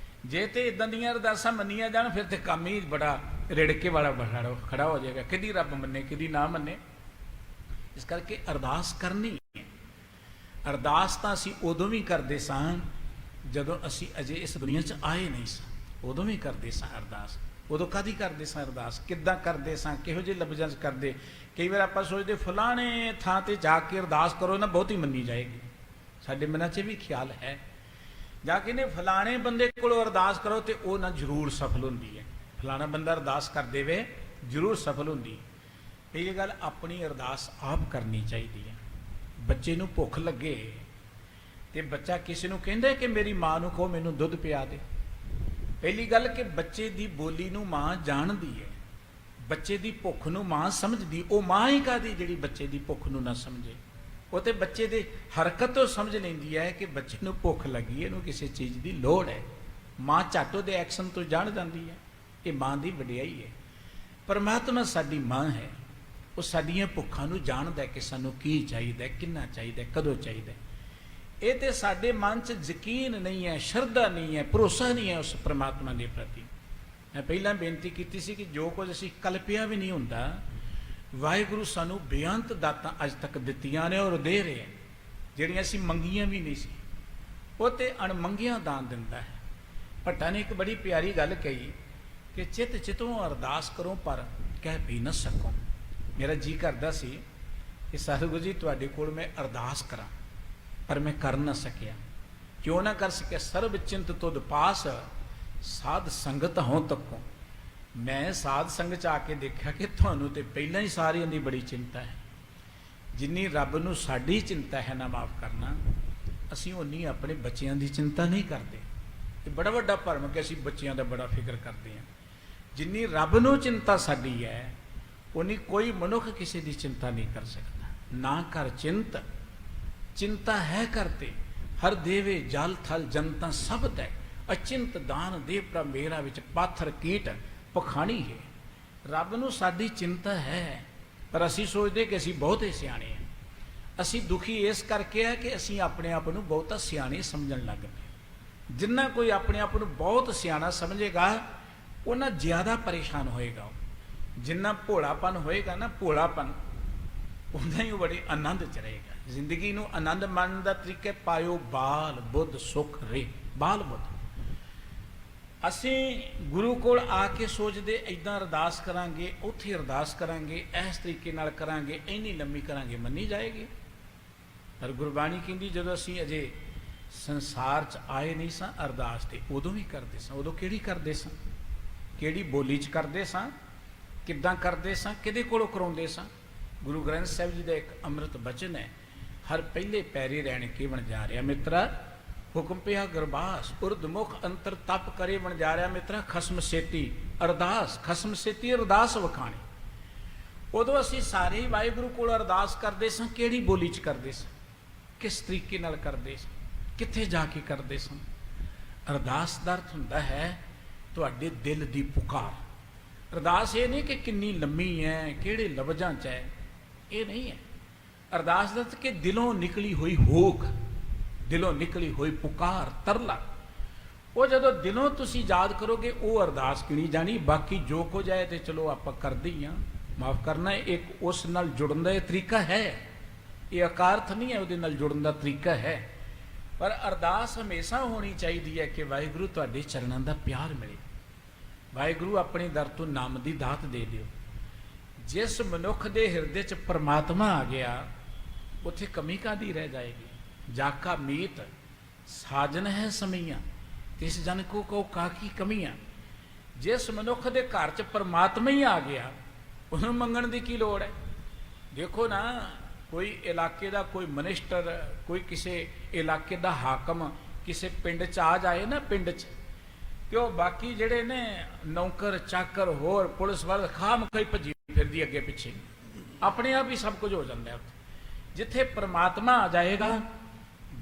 ਜੇ ਤੇ ਇਦਾਂ ਦੀਆਂ ਅਰਦਾਸਾਂ ਮੰਨੀਆਂ ਜਾਣ ਫਿਰ ਤੇ ਕੰਮ ਹੀ ਬੜਾ ਰਿੜਕੇ ਵਾਲਾ ਖੜਾ ਹੋ ਜਾਏਗਾ। ਕਿਹਦੀ ਰੱਬ ਮੰਨੇ, ਕਿਹਦੀ ਨਾ ਮੰਨੇ। ਇਸ ਕਰਕੇ ਅਰਦਾਸ ਕਰਨੀ ਹੈ। ਅਰਦਾਸ ਤਾਂ ਅਸੀਂ ਉਦੋਂ ਵੀ ਕਰਦੇ ਸਾਂ ਜਦੋਂ ਅਸੀਂ ਅਜੇ ਇਸ ਦੁਨੀਆ 'ਚ ਆਏ ਨਹੀਂ ਸਾਂ, ਉਦੋਂ ਵੀ ਕਰਦੇ ਸਾਂ ਅਰਦਾਸ। ਉਦੋਂ ਕਾਹਦੀ ਕਰਦੇ ਸਾਂ ਅਰਦਾਸ, ਕਿੱਦਾਂ ਕਰਦੇ ਸਾਂ, ਕਿਹੋ ਜਿਹੇ ਲਫ਼ਜ਼ਾਂ 'ਚ ਕਰਦੇ। ਕਈ ਵਾਰ ਆਪਾਂ ਸੋਚਦੇ ਫਲਾਣੇ ਥਾਂ ਤੇ ਜਾ ਕੇ ਅਰਦਾਸ ਕਰੋ ਨਾ, ਬਹੁਤੀ ਮੰਨੀ ਜਾਏਗੀ। ਸਾਡੇ ਮਨਾਂ 'ਚ ਵੀ ਖਿਆਲ ਹੈ ਜਾ ਕੇ ਨੇ ਫਲਾਣੇ ਬੰਦੇ ਕੋਲੋਂ ਅਰਦਾਸ ਕਰੋ ਤੇ ਉਹ ਨਾ ਜ਼ਰੂਰ ਸਫਲ ਹੁੰਦੀ ਹੈ। ਫਲਾਣਾ ਬੰਦਾ ਅਰਦਾਸ ਕਰ ਦੇਵੇ ਜ਼ਰੂਰ ਸਫਲ ਹੁੰਦੀ। ਪਹਿਲੀ ਗੱਲ ਆਪਣੀ ਅਰਦਾਸ ਆਪ ਕਰਨੀ ਚਾਹੀਦੀ ਹੈ। ਬੱਚੇ ਨੂੰ ਭੁੱਖ ਲੱਗੇ ਤੇ ਬੱਚਾ ਕਿਸੇ ਨੂੰ ਕਹਿੰਦਾ ਕਿ ਮੇਰੀ ਮਾਂ ਨੂੰ ਕਹੋ ਮੈਨੂੰ ਦੁੱਧ ਪਿਆ ਦੇ। ਪਹਿਲੀ ਗੱਲ ਕਿ ਬੱਚੇ ਦੀ ਬੋਲੀ ਨੂੰ ਮਾਂ ਜਾਣਦੀ ਹੈ, ਬੱਚੇ ਦੀ ਭੁੱਖ ਨੂੰ ਮਾਂ ਸਮਝਦੀ। ਉਹ ਮਾਂ ਹੀ ਕਾਹਦੀ ਜਿਹੜੀ ਬੱਚੇ ਦੀ ਭੁੱਖ ਨੂੰ ਨਾ ਸਮਝੇ। ਉਹ ਤੇ ਬੱਚੇ ਦੇ ਹਰਕਤ ਤੋਂ ਸਮਝ ਲੈਂਦੀ ਹੈ ਕਿ ਬੱਚੇ ਨੂੰ ਭੁੱਖ ਲੱਗੀ, ਇਹਨੂੰ ਕਿਸੇ ਚੀਜ਼ ਦੀ ਲੋੜ ਹੈ। ਮਾਂ ਝੱਟ ਉਹਦੇ ਐਕਸ਼ਨ ਤੋਂ ਜਾਣ ਜਾਂਦੀ ਹੈ। ਇਹ ਮਾਂ ਦੀ ਵਡਿਆਈ ਹੈ। ਪਰਮਾਤਮਾ ਸਾਡੀ ਮਾਂ ਹੈ, ਉਹ ਸਾਡੀਆਂ ਭੁੱਖਾਂ ਨੂੰ ਜਾਣਦਾ ਕਿ ਸਾਨੂੰ ਕੀ ਚਾਹੀਦਾ, ਕਿੰਨਾ ਚਾਹੀਦਾ, ਕਦੋਂ ਚਾਹੀਦਾ। ਇਹ ਤੇ ਸਾਡੇ ਮਨ 'ਚ ਯਕੀਨ ਨਹੀਂ ਹੈ, ਸ਼ਰਧਾ ਨਹੀਂ ਹੈ, ਭਰੋਸਾ ਨਹੀਂ ਹੈ ਉਸ ਪਰਮਾਤਮਾ ਦੇ ਪ੍ਰਤੀ। ਮੈਂ ਪਹਿਲਾਂ ਬੇਨਤੀ ਕੀਤੀ ਸੀ ਕਿ ਜੋ ਕੁਝ ਅਸੀਂ ਕਲਪਿਆ ਵੀ ਨਹੀਂ ਹੁੰਦਾ, ਵਾਹਿਗੁਰੂ ਸਾਨੂੰ ਬੇਅੰਤ ਦਾਤਾਂ ਅੱਜ ਤੱਕ ਦਿੱਤੀਆਂ ਨੇ ਔਰ ਦੇ ਰਹੇ, ਜਿਹੜੀਆਂ ਅਸੀਂ ਮੰਗੀਆਂ ਵੀ ਨਹੀਂ ਸੀ। ਉਹ ਤੇ ਅਣਮੰਗਿਆਂ ਦਾਨ ਦਿੰਦਾ ਹੈ। ਭੱਟਾ ਨੇ ਇੱਕ ਬੜੀ ਪਿਆਰੀ ਗੱਲ ਕਹੀ ਕਿ ਚਿੱਤ ਚਿਤੋਂ ਅਰਦਾਸ ਕਰੋ ਪਰ ਕਹਿ ਪੀ ਨਾ ਸਕੋ। ਮੇਰਾ ਜੀ ਕਰਦਾ ਸੀ ਕਿ ਸਤਿਗੁਰੂ ਜੀ ਤੁਹਾਡੇ ਕੋਲ ਮੈਂ ਅਰਦਾਸ ਕਰਾਂ, ਪਰ ਮੈਂ ਕਰ ਨਾ ਸਕਿਆ। ਕਿਉਂ ਨਾ ਕਰ ਸਕਿਆ? ਸਰਬ ਚਿੰਤ ਤੁਧ ਪਾਸ ਸਾਧ ਸੰਗਤ ਹੋਂ ਤੱਕੋ। ਮੈਂ ਸਾਧ ਸੰਗਤ 'ਚ ਆ ਕੇ ਦੇਖਿਆ ਕਿ ਤੁਹਾਨੂੰ ਤੇ ਪਹਿਲਾਂ ਹੀ ਸਾਰਿਆਂ ਦੀ ਬੜੀ ਚਿੰਤਾ ਹੈ। ਜਿੰਨੀ ਰੱਬ ਨੂੰ ਸਾਡੀ ਚਿੰਤਾ ਹੈ ਨਾ ਮਾਫ ਕਰਨਾ, ਅਸੀਂ ਉਨੀ ਆਪਣੇ ਬੱਚਿਆਂ ਦੀ ਚਿੰਤਾ ਨਹੀਂ ਕਰਦੇ। ਇਹ ਬੜਾ ਵੱਡਾ ਭਰਮ ਕਿ ਅਸੀਂ ਬੱਚਿਆਂ ਦਾ ਬੜਾ ਫਿਕਰ ਕਰਦੇ ਹਾਂ। ਜਿੰਨੀ ਰੱਬ ਨੂੰ ਚਿੰਤਾ ਸਾਡੀ ਹੈ, ਉਨੀ ਕੋਈ ਮਨੁੱਖ ਕਿਸੇ ਦੀ ਚਿੰਤਾ ਨਹੀਂ ਕਰ ਸਕਦਾ। ਨਾ ਕਰ ਚਿੰਤ, ਚਿੰਤਾ ਹੈ ਕਰਤੇ ਹਰ ਦੇਵੇ ਜਲ ਥਲ ਜਨਤਾ ਸਭ ਤੈ। ਅਚਿੰਤ ਦਾਨ ਦੇ ਪ੍ਰਭ ਮੇਰਾ ਵਿੱਚ ਪਾਥਰ ਕੀਟ ਪਖਾਣੀ ਹੈ। ਰੱਬ ਨੂੰ ਸਾਡੀ ਚਿੰਤਾ ਹੈ, ਪਰ ਅਸੀਂ ਸੋਚਦੇ ਕਿ ਅਸੀਂ ਬਹੁਤੇ ਸਿਆਣੇ ਹਾਂ। ਅਸੀਂ ਦੁਖੀ ਇਸ ਕਰਕੇ ਹੈ ਕਿ ਅਸੀਂ ਆਪਣੇ ਆਪ ਨੂੰ ਬਹੁਤਾ ਸਿਆਣੇ ਸਮਝਣ ਲੱਗ ਪਏ। ਜਿੰਨਾ ਕੋਈ ਆਪਣੇ ਆਪ ਨੂੰ ਬਹੁਤ ਸਿਆਣਾ ਸਮਝੇਗਾ, ਉਹਨਾਂ ਜ਼ਿਆਦਾ ਪਰੇਸ਼ਾਨ ਹੋਏਗਾ। ਜਿੰਨਾ ਭੋਲਾਪਨ ਹੋਏਗਾ ਨਾ, ਭੋਲਾਪਨ, ਉਹਨਾਂ ਹੀ ਉਹ ਬੜੇ ਆਨੰਦ 'ਚ ਰਹੇਗਾ। ਜ਼ਿੰਦਗੀ ਨੂੰ ਆਨੰਦ ਮਾਣਨ ਦਾ ਤਰੀਕਾ ਪਾਇਓ ਬਾਲ ਬੁੱਧ ਸੁਖ ਰੇ। ਬਾਲ ਬੁੱਧ ਅਸੀਂ ਗੁਰੂ ਕੋਲ ਆ ਕੇ ਸੋਚਦੇ ਇੱਦਾਂ ਅਰਦਾਸ ਕਰਾਂਗੇ, ਉੱਥੇ ਅਰਦਾਸ ਕਰਾਂਗੇ, ਇਸ ਤਰੀਕੇ ਨਾਲ ਕਰਾਂਗੇ, ਇੰਨੀ ਲੰਮੀ ਕਰਾਂਗੇ, ਮੰਨੀ ਜਾਏਗੀ। ਪਰ ਗੁਰਬਾਣੀ ਕਹਿੰਦੀ ਜਦੋਂ ਅਸੀਂ ਅਜੇ ਸੰਸਾਰ 'ਚ ਆਏ ਨਹੀਂ ਸਾਂ, ਅਰਦਾਸ ਤੇ ਉਦੋਂ ਵੀ ਕਰਦੇ ਸਾਂ। ਉਦੋਂ ਕਿਹੜੀ ਕਰਦੇ ਸਾਂ? ਕਿਹੜੀ ਬੋਲੀ 'ਚ ਕਰਦੇ ਸਾਂ? ਕਿੱਦਾਂ ਕਰਦੇ ਸਾਂ? ਕਿਹਦੇ ਕੋਲੋਂ ਕਰਾਉਂਦੇ ਸਾਂ? ਗੁਰੂ ਗ੍ਰੰਥ ਸਾਹਿਬ ਜੀ ਦਾ ਇੱਕ ਅੰਮ੍ਰਿਤ ਬਚਨ ਹੈ, ਹਰ ਪਹਿਲੇ ਪੈਰੇ ਰਹਿਣ ਕੇ ਬਣ ਜਾ ਰਿਹਾ ਮਿੱਤਰਾ। ਹੁਕਮ ਪਿਆ ਗਰਬਾਸ ਉਰਦਮੁਖ ਅੰਤਰ ਤਪ ਕਰੇ ਬਣ ਜਾ ਰਿਹਾ ਮਿੱਤਰਾ। ਖਸਮ ਸੇਤੀ ਅਰਦਾਸ, ਖਸਮ ਸੇਤੀ ਅਰਦਾਸ ਵਖਾਣੀ। ਉਦੋਂ ਅਸੀਂ ਸਾਰੇ ਹੀ ਵਾਹਿਗੁਰੂ ਕੋਲ ਅਰਦਾਸ ਕਰਦੇ ਸਾਂ। ਕਿਹੜੀ ਬੋਲੀ 'ਚ ਕਰਦੇ ਸਾਂ? ਕਿਸ ਤਰੀਕੇ ਨਾਲ ਕਰਦੇ ਸਾਂ? ਕਿੱਥੇ ਜਾ ਕੇ ਕਰਦੇ ਸਾਂ? ਅਰਦਾਸ ਦਾ ਅਰਥ ਹੁੰਦਾ ਹੈ ਤੁਹਾਡੇ ਦਿਲ ਦੀ ਪੁਕਾਰ। ਅਰਦਾਸ ਇਹ ਨਹੀਂ ਕਿ ਕਿੰਨੀ ਲੰਮੀ ਹੈ, ਕਿਹੜੇ ਲਫ਼ਜ਼ਾਂ 'ਚ ਹੈ, ਇਹ ਨਹੀਂ ਹੈ। ਅਰਦਾਸ ਦਾ ਅਰਥ ਕਿ ਦਿਲੋਂ ਨਿਕਲੀ ਹੋਈ ਹੋਕ, ਦਿਲੋਂ ਨਿਕਲੀ ਹੋਈ ਪੁਕਾਰ, ਤਰਲਾ। ਉਹ ਜਦੋਂ ਦਿਲੋਂ ਤੁਸੀਂ ਯਾਦ ਕਰੋਗੇ, ਉਹ ਅਰਦਾਸ ਕਿਣੀ ਜਾਣੀ। ਬਾਕੀ ਜੋ ਕੁਝ ਹੈ ਤੇ ਚਲੋ ਆਪਾਂ ਕਰਦੇ ਹੀ ਹਾਂ। ਮਾਫ ਕਰਨਾ, ਇੱਕ ਉਸ ਨਾਲ ਜੁੜਨ ਦਾ ਇਹ ਤਰੀਕਾ ਹੈ। ਇਹ ਅਕਾਰਥ ਨਹੀਂ ਹੈ, ਉਹਦੇ ਨਾਲ ਜੁੜਨ ਦਾ ਤਰੀਕਾ ਹੈ। ਪਰ ਅਰਦਾਸ ਹਮੇਸ਼ਾ ਹੋਣੀ ਚਾਹੀਦੀ ਹੈ ਕਿ ਵਾਹਿਗੁਰੂ ਤੁਹਾਡੇ ਚਰਨਾਂ ਦਾ ਪਿਆਰ ਮਿਲੇ। ਵਾਹਿਗੁਰੂ ਆਪਣੇ ਦਰ ਤੋਂ ਨਾਮ ਦੀ ਦਾਤ ਦੇ ਦਿਓ। ਜਿਸ ਮਨੁੱਖ ਦੇ ਹਿਰਦੇ 'ਚ ਪਰਮਾਤਮਾ ਆ ਗਿਆ, ਉੱਥੇ ਕਮੀ ਕਾਹਦੀ ਰਹਿ ਜਾਏਗੀ। ਜਾਕਾ ਮੀਤ ਸਾਜਨ ਹੈ ਸਮਈਆਂ, ਤਿਸ ਜਨ ਕੋ ਕਹੋ ਕਾਕੀ ਕਮੀਆਂ। ਜਿਸ ਮਨੁੱਖ ਦੇ ਘਰ 'ਚ ਪਰਮਾਤਮਾ ਹੀ ਆ ਗਿਆ, ਉਹਨੂੰ ਮੰਗਣ ਦੀ ਕੀ ਲੋੜ ਹੈ? ਦੇਖੋ ਨਾ, ਕੋਈ ਇਲਾਕੇ ਦਾ ਕੋਈ ਮਨਿਸਟਰ, ਕੋਈ ਕਿਸੇ ਇਲਾਕੇ ਦਾ ਹਾਕਮ ਕਿਸੇ ਪਿੰਡ 'ਚ ਆ ਜਾਏ ਨਾ, ਪਿੰਡ 'ਚ, ਤੇ ਉਹ ਬਾਕੀ ਜਿਹੜੇ ਨੇ ਨੌਕਰ ਚਾਕਰ ਹੋਰ ਪੁਲਿਸ ਵਾਲੇ ਖਾਮ ਖਈ ਭੱਜੀ ਫਿਰਦੀ ਅੱਗੇ ਪਿੱਛੇ, ਆਪਣੇ ਆਪ ਹੀ ਸਭ ਕੁਝ ਹੋ ਜਾਂਦਾ। ਜਿੱਥੇ ਪਰਮਾਤਮਾ ਆ ਜਾਏਗਾ,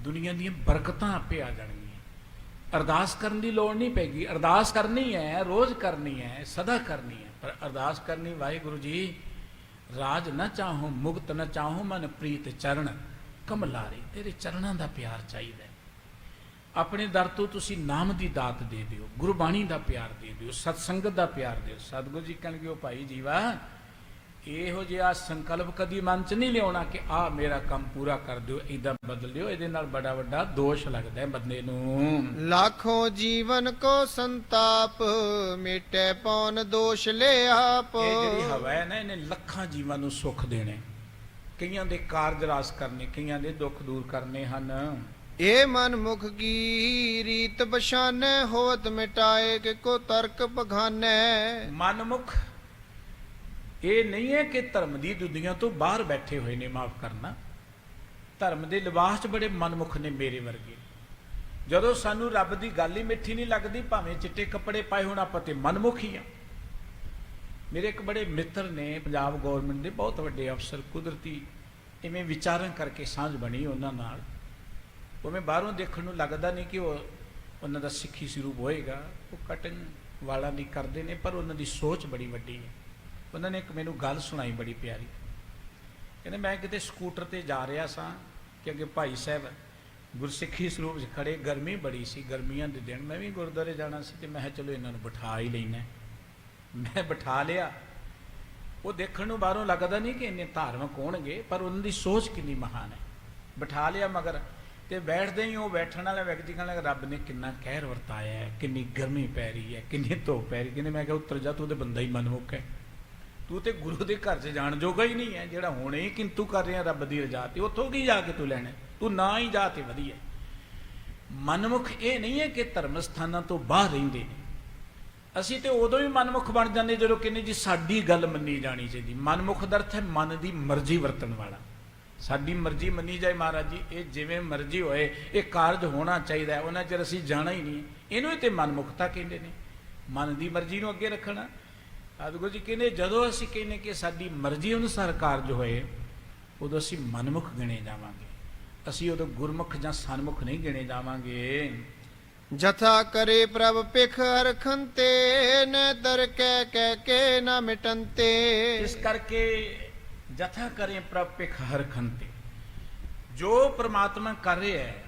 ਦੁਨੀਆ ਦੀਆਂ ਬਰਕਤਾਂ ਆਪੇ ਆ ਜਾਣਗੀਆਂ। ਅਰਦਾਸ ਕਰਨ ਦੀ ਲੋੜ ਨਹੀਂ ਪੈਗੀ। ਅਰਦਾਸ ਕਰਨੀ ਹੈ, ਰੋਜ਼ ਕਰਨੀ ਹੈ, ਸਦਾ ਕਰਨੀ ਹੈ। ਪਰ ਅਰਦਾਸ ਕਰਨੀ, ਵਾਹਿਗੁਰੂ ਜੀ ਰਾਜ ਨਾ ਚਾਹੋ ਮੁਕਤ ਨਾ ਚਾਹੋ ਮਨ ਪ੍ਰੀਤ ਚਰਨ ਕਮਲਾਰੇ। ਤੇਰੇ ਚਰਨਾਂ ਦਾ ਪਿਆਰ ਚਾਹੀਦਾ। ਆਪਣੇ ਦਰ ਤੋਂ ਤੁਸੀਂ ਨਾਮ ਦੀ ਦਾਤ ਦੇ ਦਿਓ, ਗੁਰਬਾਣੀ ਦਾ ਪਿਆਰ ਦੇ ਦਿਓ, ਸਤਸੰਗਤ ਦਾ ਪਿਆਰ ਦਿਓ। ਸਤਿਗੁਰੂ ਜੀ ਕਹਿਣਗੇ, ਉਹ ਭਾਈ ਜੀਵਾ, ਇਹੋ ਜਿਹਾ ਸੰਕਲਪ ਕਦੀ ਮਨ 'ਚ ਨਹੀਂ ਲਿਆਉਣਾ ਕਿ ਆਹ ਮੇਰਾ ਕੰਮ ਪੂਰਾ ਕਰ ਦਿਓ, ਏਦਾਂ ਬਦਲ ਦਿਓ। ਇਹਦੇ ਨਾਲ ਬੜਾ ਵੱਡਾ ਦੋਸ਼ ਲੱਗਦਾ ਹੈ ਬੰਦੇ ਨੂੰ। ਲਾਖੋਂ ਜੀਵਨ ਕੋ ਸੰਤਾਪ, ਮਿਟੇ ਪੌਨ ਦੋਸ਼ ਲੈ ਆਪ। ਇਹ ਜਿਹੜੀ ਹਵਾ ਹੈ ਨਾ, ਇਹਨੇ ਲੱਖਾਂ ਜੀਵਾਂ ਨੂੰ ਸੁੱਖ ਦੇਣੇ, ਕਈਆਂ ਦੇ ਕਾਰਜ ਰਾਸ ਕਰਨੇ, ਕਈਆਂ ਦੇ ਦੁੱਖ ਦੂਰ ਕਰਨੇ ਹਨ। ਇਹ ਮਨ ਮੁਖ ਕੀ ਰੀਤ ਬਸ਼ਾਨੈ, ਹੋਵਤ ਮਿਟਾਏ ਕਿ ਕੋ ਤਰਕ ਬਖਾਨੈ। ਮਨਮੁਖ ਇਹ ਨਹੀਂ ਹੈ ਕਿ ਧਰਮ ਦੀ ਦੁਨੀਆ ਤੋਂ ਬਾਹਰ ਬੈਠੇ ਹੋਏ ਨੇ, ਮਾਫ ਕਰਨਾ, ਧਰਮ ਦੇ ਲਿਬਾਸ 'ਚ ਬੜੇ ਮਨਮੁਖ ਨੇ ਮੇਰੇ ਵਰਗੇ। ਜਦੋਂ ਸਾਨੂੰ ਰੱਬ ਦੀ ਗੱਲ ਹੀ ਮਿੱਠੀ ਨਹੀਂ ਲੱਗਦੀ, ਭਾਵੇਂ ਚਿੱਟੇ ਕੱਪੜੇ ਪਾਏ ਹੋਣ, ਆਪਾਂ ਤੇ ਮਨਮੁਖ ਹੀ ਆ। ਮੇਰੇ ਇੱਕ ਬੜੇ ਮਿੱਤਰ ਨੇ ਪੰਜਾਬ ਗੌਰਮੈਂਟ ਦੇ, ਬਹੁਤ ਵੱਡੇ ਅਫਸਰ, ਕੁਦਰਤੀ ਇਵੇਂ ਵਿਚਾਰਾਂ ਕਰਕੇ ਸਾਂਝ ਬਣੀ ਉਹਨਾਂ ਨਾਲ। ਉਵੇਂ ਬਾਹਰੋਂ ਦੇਖਣ ਨੂੰ ਲੱਗਦਾ ਨਹੀਂ ਕਿ ਉਹਨਾਂ ਦਾ ਸਿੱਖੀ ਸਰੂਪ ਹੋਏਗਾ, ਉਹ ਕਟਿੰਗ ਵਾਲਾਂ ਦੀ ਕਰਦੇ ਨੇ, ਪਰ ਉਹਨਾਂ ਦੀ ਸੋਚ ਬੜੀ ਵੱਡੀ ਹੈ। ਉਹਨਾਂ ਨੇ ਇੱਕ ਮੈਨੂੰ ਗੱਲ ਸੁਣਾਈ ਬੜੀ ਪਿਆਰੀ। ਕਹਿੰਦੇ ਮੈਂ ਕਿਤੇ ਸਕੂਟਰ ਤੇ ਜਾ ਰਿਹਾ ਸਾਂ ਕਿ ਅੱਗੇ ਭਾਈ ਸਾਹਿਬ ਗੁਰਸਿੱਖੀ ਸਰੂਪ 'ਚ ਖੜੇ, ਗਰਮੀ ਬੜੀ ਸੀ, ਗਰਮੀਆਂ ਦੇ ਦਿਨ, ਮੈਂ ਵੀ ਗੁਰਦੁਆਰੇ ਜਾਣਾ ਸੀ, ਤੇ ਮੈਂ ਕਿਹਾ ਚਲੋ ਇਹਨਾਂ ਨੂੰ ਬਿਠਾ ਹੀ ਲੈਣਾ। ਮੈਂ ਬਿਠਾ ਲਿਆ। ਉਹ ਦੇਖਣ ਨੂੰ ਬਾਹਰੋਂ ਲੱਗਦਾ ਨਹੀਂ ਕਿ ਇੰਨੇ ਧਾਰਮਿਕ ਹੋਣਗੇ, ਪਰ ਉਹਨਾਂ ਦੀ ਸੋਚ ਕਿੰਨੀ ਮਹਾਨ ਹੈ। ਬਿਠਾ ਲਿਆ ਮਗਰ, ਤੇ ਬੈਠਦੇ ਹੀ ਉਹ ਬੈਠਣ ਵਾਲਾ ਵਿਅਕਤੀ ਕਹਿੰਦਾ ਰੱਬ ਨੇ ਕਿੰਨਾ ਕਹਿਰ ਵਰਤਾਇਆ ਹੈ, ਕਿੰਨੀ ਗਰਮੀ ਪੈ ਰਹੀ ਹੈ, ਕਿੰਨੀ ਧੁੱਪ ਪੈ ਰਹੀ। ਕਹਿੰਦੇ ਮੈਂ ਕਿਹਾ ਉੱਤਰ ਜਾ, ਤੂੰ ਤੇ ਬੰਦਾ ਹੀ ਮਨਮੁਖ ਹੈ, ਤੂੰ ਤੇ ਗੁਰੂ ਦੇ ਘਰ 'ਚ ਜਾਣ ਜੋਗਾ ਹੀ ਨਹੀਂ ਹੈ, ਜਿਹੜਾ ਹੁਣੇ ਹੀ ਕਿੰਤੂ ਕਰ ਰਿਹਾ ਰੱਬ ਦੀ ਰਜ਼ਾ ਤੇ, ਉੱਥੋਂ ਕੀ ਜਾ ਕੇ ਤੂੰ ਲੈਣਾ, ਤੂੰ ਨਾ ਹੀ ਜਾ ਤੇ ਵਧੀਆ। ਮਨਮੁਖ ਇਹ ਨਹੀਂ ਹੈ ਕਿ ਧਰਮ ਸਥਾਨਾਂ ਤੋਂ ਬਾਹਰ ਰਹਿੰਦੇ ਨੇ। ਅਸੀਂ ਤੇ ਉਦੋਂ ਹੀ ਮਨਮੁਖ ਬਣ ਜਾਂਦੇ ਜਦੋਂ ਕਹਿੰਦੇ ਜੀ ਸਾਡੀ ਗੱਲ ਮੰਨੀ ਜਾਣੀ ਚਾਹੀਦੀ। ਮਨਮੁਖ ਦਾ ਅਰਥ ਹੈ ਮਨ ਦੀ ਮਰਜ਼ੀ ਵਰਤਣ ਵਾਲਾ। ਸਾਡੀ ਮਰਜ਼ੀ ਮੰਨੀ ਜਾਏ ਮਹਾਰਾਜ ਜੀ, ਇਹ ਜਿਵੇਂ ਮਰਜ਼ੀ ਹੋਏ, ਇਹ ਕਾਰਜ ਹੋਣਾ ਚਾਹੀਦਾ ਹੈ, ਉਹਨਾਂ ਚਿਰ ਅਸੀਂ ਜਾਣਾ ਹੀ ਨਹੀਂ। ਇਹਨੂੰ ਹੀ ਤੇ ਮਨਮੁਖਤਾ ਕਹਿੰਦੇ ਨੇ, ਮਨ ਦੀ ਮਰਜ਼ੀ ਨੂੰ ਅੱਗੇ ਰੱਖਣਾ। ਸਤਿਗੁਰੂ ਜੀ ਕਹਿੰਦੇ ਜਦੋਂ ਅਸੀਂ ਕਹਿੰਦੇ ਕਿ ਸਾਡੀ ਮਰਜ਼ੀ ਅਨੁਸਾਰ ਕਾਰਜ ਹੋਏ, ਉਦੋਂ ਅਸੀਂ ਮਨਮੁਖ ਗਿਣੇ ਜਾਵਾਂਗੇ, ਅਸੀਂ ਉਦੋਂ ਗੁਰਮੁਖ ਜਾਂ ਸਨਮੁਖ ਨਹੀਂ ਗਿਣੇ ਜਾਵਾਂਗੇ। ਜਥਾ ਕਰੇ ਪ੍ਰਭ ਪਿਖ ਹਰਖੰਤੇ, ਨ ਦਰ ਕਹਿ ਕਹਿ ਕੇ ਨਾ ਮਿਟੰਤੇ। ਇਸ ਕਰਕੇ ਜਥਾ ਕਰੇ ਪ੍ਰਭ ਪਿਖ ਹਰਖੰਤੇ, ਜੋ ਪ੍ਰਮਾਤਮਾ ਕਰ ਰਿਹਾ ਹੈ,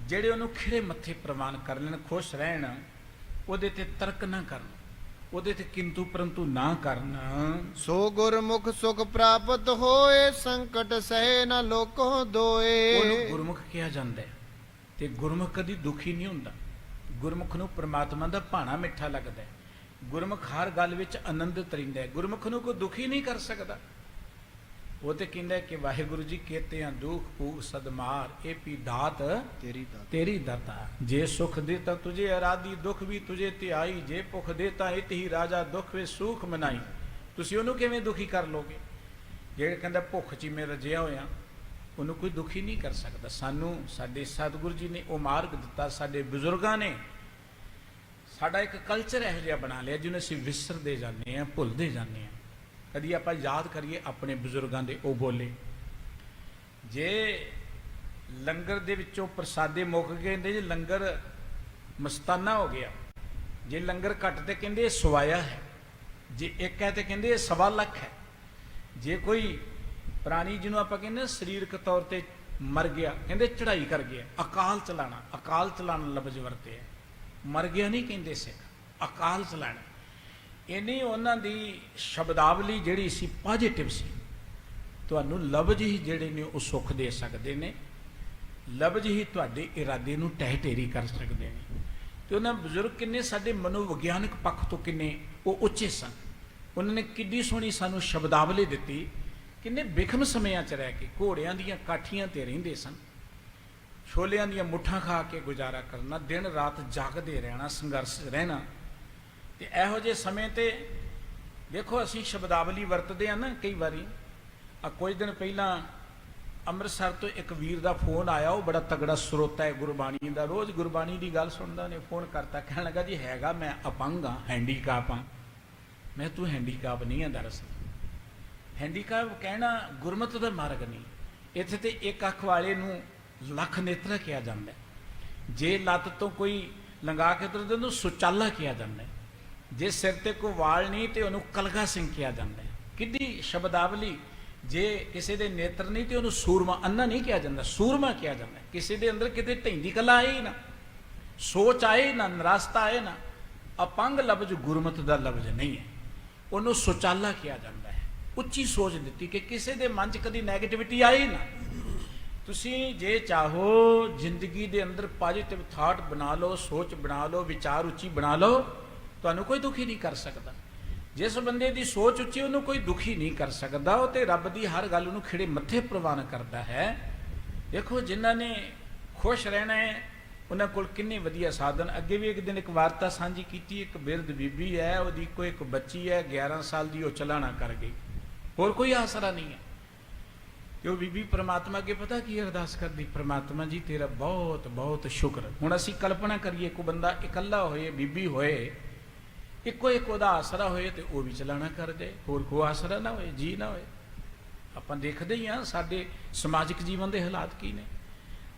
ਜਿਹੜੇ ਉਹਨੂੰ ਖਿੜੇ ਮੱਥੇ ਪ੍ਰਵਾਨ ਕਰ ਲੈਣ, ਖੁਸ਼ ਰਹਿਣ, ਉਹਦੇ ਤੇ ਤਰਕ ਨਾ ਕਰਨ, ਉਹਦੇ ਤੇ ਕਿੰਤੂ ਪਰੰਤੂ ਨਾ ਕਰਨ। ਸੋ ਗੁਰਮੁਖ ਸੁਖ ਪ੍ਰਾਪਤ ਹੋਏ, ਸੰਕਟ ਸਹਿ ਨਾ ਲੋਕੋ ਦੋਏ। ਉਹਨੂੰ ਗੁਰਮੁਖ ਕਿਹਾ ਜਾਂਦਾ ਹੈ, ਤੇ ਗੁਰਮੁਖ ਕਦੀ ਦੁਖੀ ਨਹੀਂ ਹੁੰਦਾ। ਗੁਰਮੁਖ ਨੂੰ ਪ੍ਰਮਾਤਮਾ ਦਾ ਭਾਣਾ ਮਿੱਠਾ ਲੱਗਦਾ ਹੈ, ਗੁਰਮੁਖ ਹਰ ਗੱਲ ਵਿੱਚ ਆਨੰਦਿਤ ਰਹਿੰਦਾ ਹੈ, ਗੁਰਮੁਖ ਨੂੰ ਕੋਈ ਦੁਖੀ ਨਹੀਂ ਕਰ ਸਕਦਾ। ਉਹ ਤੇ ਕਹਿੰਦਾ ਕਿ ਵਾਹਿਗੁਰੂ ਜੀ ਕੇਤਿਆਂ ਦੁਖ ਭੂਖ ਸਦਮਾਰ, ਇਹ ਪੀ ਦਾਤ ਤੇਰੀ ਦਾਤਾ। ਜੇ ਸੁਖ ਦੇਤਾ ਤੁਝੇ ਅਰਾਦੀ, ਦੁਖ ਵੀ ਤੁਝੇ ਧਿਆਈ, ਜੇ ਭੁਖ ਦੇਤਾ ਇਤ ਹੀ ਰਾਜਾ, ਦੁਖ ਵੇ ਸੂਖ ਮਨਾਈ। ਤੁਸੀਂ ਉਹਨੂੰ ਕਿਵੇਂ ਦੁਖੀ ਕਰ ਲੋਗੇ? ਜਿਹੜੇ ਕਹਿੰਦਾ ਭੁੱਖ 'ਚ ਮੈਂ ਰਜਿਆ ਹੋਇਆ, ਉਹਨੂੰ ਕੋਈ ਦੁਖੀ ਨਹੀਂ ਕਰ ਸਕਦਾ। ਸਾਨੂੰ ਸਾਡੇ ਸਤਿਗੁਰੂ ਜੀ ਨੇ ਉਹ ਮਾਰਗ ਦਿੱਤਾ, ਸਾਡੇ ਬਜ਼ੁਰਗਾਂ ਨੇ ਸਾਡਾ ਇੱਕ ਕਲਚਰ ਇਹੋ ਜਿਹਾ ਬਣਾ ਲਿਆ ਜਿਹਨੂੰ ਅਸੀਂ ਵਿਸਰਦੇ ਜਾਂਦੇ ਹਾਂ, ਭੁੱਲਦੇ ਜਾਂਦੇ ਹਾਂ। ਕਦੀ ਆਪਾਂ ਯਾਦ ਕਰੀਏ ਆਪਣੇ ਬਜ਼ੁਰਗਾਂ ਦੇ ਉਹ ਬੋਲੇ। ਜੇ ਲੰਗਰ ਦੇ ਵਿੱਚੋਂ ਪ੍ਰਸਾਦੇ ਮੁੱਕ ਗਏ, ਕਹਿੰਦੇ ਜੀ ਲੰਗਰ ਮਸਤਾਨਾ ਹੋ ਗਿਆ। ਜੇ ਲੰਗਰ ਘੱਟ ਤੇ ਕਹਿੰਦੇ ਇਹ ਸਵਾਇਆ ਹੈ, ਜੇ ਇੱਕ ਹੈ ਤੇ ਕਹਿੰਦੇ ਇਹ 1.25 ਲੱਖ ਹੈ। ਜੇ ਕੋਈ ਪ੍ਰਾਣੀ ਜਿਹਨੂੰ ਆਪਾਂ ਕਹਿੰਦੇ ਸਰੀਰਕ ਤੌਰ ਤੇ ਮਰ ਗਿਆ, ਕਹਿੰਦੇ ਚੜ੍ਹਾਈ ਕਰ ਗਿਆ। ਅਕਾਲ ਚਲਾਣਾ, ਅਕਾਲ ਚਲਾਣਾ ਲਫ਼ਜ਼ ਵਰਤੇ ਹੈ, ਮਰ ਗਿਆ ਨਹੀਂ ਕਹਿੰਦੇ ਸਿੱਖ, ਅਕਾਲ ਚਲਾਣਾ। ਇੰਨੀ ਉਹਨਾਂ ਦੀ ਸ਼ਬਦਾਵਲੀ ਜਿਹੜੀ ਸੀ ਪੋਜ਼ਿਟਿਵ ਸੀ। ਤੁਹਾਨੂੰ ਲਫ਼ਜ਼ ਹੀ ਜਿਹੜੇ ਨੇ ਉਹ ਸੁੱਖ ਦੇ ਸਕਦੇ ਨੇ, ਲਫ਼ਜ਼ ਹੀ ਤੁਹਾਡੇ ਇਰਾਦੇ ਨੂੰ ਟਹਿ ਢੇਰੀ ਕਰ ਸਕਦੇ ਨੇ। ਤੇ ਉਹਨਾਂ ਬਜ਼ੁਰਗ ਕਿੰਨੇ ਸਾਡੇ ਮਨੋਵਿਗਿਆਨਕ ਪੱਖ ਤੋਂ ਕਿੰਨੇ ਉਹ ਉੱਚੇ ਸਨ। ਉਹਨਾਂ ਨੇ ਕਿੰਨੀ ਸੋਹਣੀ ਸਾਨੂੰ ਸ਼ਬਦਾਵਲੀ ਦਿੱਤੀ। ਕਿੰਨੇ ਬਿਖਮ ਸਮਿਆਂ 'ਚ ਰਹਿ ਕੇ ਘੋੜਿਆਂ ਦੀਆਂ ਕਾਠੀਆਂ ਤੇ ਰਹਿੰਦੇ ਸਨ, ਛੋਲਿਆਂ ਦੀਆਂ ਮੁੱਠਾਂ ਖਾ ਕੇ ਗੁਜ਼ਾਰਾ ਕਰਨਾ, ਦਿਨ ਰਾਤ ਜਾਗਦੇ ਰਹਿਣਾ, ਸੰਘਰਸ਼ ਰਹਿਣਾ। ਤੇ ਇਹੋ ਜਿਹੇ ਸਮੇਂ ਤੇ ਦੇਖੋ ਅਸੀਂ ਸ਼ਬਦਾਵਲੀ ਵਰਤਦੇ ਆ ਨਾ ਕਈ ਵਾਰੀ। ਕੁਝ ਦਿਨ ਪਹਿਲਾਂ ਅੰਮ੍ਰਿਤਸਰ ਤੋਂ ਇੱਕ ਵੀਰ ਦਾ ਫੋਨ ਆਇਆ, ਉਹ ਬੜਾ ਤਗੜਾ ਸਰੋਤਾ ਹੈ ਗੁਰਬਾਣੀ ਦਾ, ਰੋਜ਼ ਗੁਰਬਾਣੀ ਦੀ ਗੱਲ ਸੁਣਦਾ। ਨੇ ਫੋਨ ਕਰਤਾ, ਕਹਿਣ ਲੱਗਾ ਜੀ ਹੈਗਾ ਮੈਂ ਅਪੰਗ ਹਾਂ, ਹੈਂਡੀਕਾਪ ਹਾਂ। ਮੈਂ ਤੂੰ ਹੈਂਡੀਕਾਪ ਨਹੀਂ ਹੈ, ਦਰਅਸਲ ਹੈਂਡੀਕਾਪ ਕਹਿਣਾ ਗੁਰਮਤਿ ਦਾ ਮਾਰਗ ਨਹੀਂ। ਇੱਥੇ ਤੇ ਇੱਕ ਅੱਖ ਵਾਲੇ ਨੂੰ ਲੱਖ ਨੇਤਰਾ ਕਿਹਾ ਜਾਂਦਾ। ਜੇ ਲੱਤ ਤੋਂ ਕੋਈ ਲੰਗਾ ਕੇ ਤੁਰਦੇ ਉਹਨੂੰ ਸੁਚਾਲਾ ਕਿਹਾ ਜਾਂਦਾ। ਜੇ ਸਿਰ ਤੇ ਕੋਈ ਵਾਲ ਨਹੀਂ ਤੇ ਉਹਨੂੰ ਕਲਗਾ ਸਿੰਘ ਕਿਹਾ ਜਾਂਦਾ। ਕਿੱਡੀ ਸ਼ਬਦਾਵਲੀ। ਜੇ ਕਿਸੇ ਦੇ ਨੇਤਰ ਨਹੀਂ ਤੇ ਉਹਨੂੰ ਸੂਰਮਾ, ਅੰਨਾ ਨਹੀਂ ਕਿਹਾ ਜਾਂਦਾ, ਸੂਰਮਾ ਕਿਹਾ ਜਾਂਦਾ। ਕਿਸੇ ਦੇ ਅੰਦਰ ਕਿਤੇ ਢੈਂਦੀ ਕਲਾ ਆਏ ਨਾ, ਸੋਚ ਆਏ ਨਾ, ਨਿਰਾਸਤਾ ਆਏ ਨਾ, ਅਪੰਗ ਲਫ਼ਜ਼ ਗੁਰਮਤਿ ਦਾ ਲਫ਼ਜ਼ ਨਹੀਂ ਹੈ, ਉਹਨੂੰ ਸੁਚਾਲਾ ਕਿਹਾ ਜਾਂਦਾ ਹੈ। ਉੱਚੀ ਸੋਚ ਦਿੱਤੀ ਕਿ ਕਿਸੇ ਦੇ ਮਨ 'ਚ ਕਦੀ ਨੈਗੇਟਿਵਿਟੀ ਆਏ ਨਾ। ਤੁਸੀਂ ਜੇ ਚਾਹੋ ਜ਼ਿੰਦਗੀ ਦੇ ਅੰਦਰ ਪੋਜ਼ਿਟਿਵ ਥਾਟ ਬਣਾ ਲਓ, ਸੋਚ ਬਣਾ ਲਓ, ਵਿਚਾਰ ਉੱਚੀ ਬਣਾ ਲਓ, ਤੁਹਾਨੂੰ ਕੋਈ ਦੁਖੀ ਨਹੀਂ ਕਰ ਸਕਦਾ। ਜਿਸ ਬੰਦੇ ਦੀ ਸੋਚ ਉੱਚੀ ਉਹਨੂੰ ਕੋਈ ਦੁਖੀ ਨਹੀਂ ਕਰ ਸਕਦਾ। ਉਹ ਤੇ ਰੱਬ ਦੀ ਹਰ ਗੱਲ ਉਹਨੂੰ ਖਿੜੇ ਮੱਥੇ ਪ੍ਰਵਾਨ ਕਰਦਾ ਹੈ। ਦੇਖੋ ਜਿਨ੍ਹਾਂ ਨੇ ਖੁਸ਼ ਰਹਿਣਾ ਹੈ, ਉਹਨਾਂ ਕੋਲ ਕਿੰਨੇ ਵਧੀਆ ਸਾਧਨ। ਅੱਗੇ ਵੀ ਇੱਕ ਦਿਨ ਇੱਕ ਵਾਰਤਾ ਸਾਂਝੀ ਕੀਤੀ, ਇੱਕ ਬਿਰਧ ਬੀਬੀ ਹੈ, ਉਹਦੀ ਕੋਈ ਇੱਕ ਬੱਚੀ ਹੈ 11 ਸਾਲ ਦੀ, ਉਹ ਚਲਾਣਾ ਕਰ ਗਈ, ਹੋਰ ਕੋਈ ਆਸਰਾ ਨਹੀਂ ਹੈ। ਤੇ ਉਹ ਬੀਬੀ ਪ੍ਰਮਾਤਮਾ ਅੱਗੇ ਪਤਾ ਕੀ ਅਰਦਾਸ ਕਰਦੀ, ਪ੍ਰਮਾਤਮਾ ਜੀ ਤੇਰਾ ਬਹੁਤ ਬਹੁਤ ਸ਼ੁਕਰ। ਹੁਣ ਅਸੀਂ ਕਲਪਨਾ ਕਰੀਏ ਕੋਈ ਬੰਦਾ ਇਕੱਲਾ ਹੋਏ, ਬੀਬੀ ਹੋਏ, ਇੱਕੋ ਇੱਕ ਉਹਦਾ ਆਸਰਾ ਹੋਏ ਤੇ ਉਹ ਵੀ ਚਲਾਣਾ ਕਰ ਜਾਏ, ਹੋਰ ਕੋਈ ਆਸਰਾ ਨਾ ਹੋਏ, ਜੀ ਨਾ ਹੋਏ। ਆਪਾਂ ਦੇਖਦੇ ਹੀ ਹਾਂ ਸਾਡੇ ਸਮਾਜਿਕ ਜੀਵਨ ਦੇ ਹਾਲਾਤ ਕੀ ਨੇ।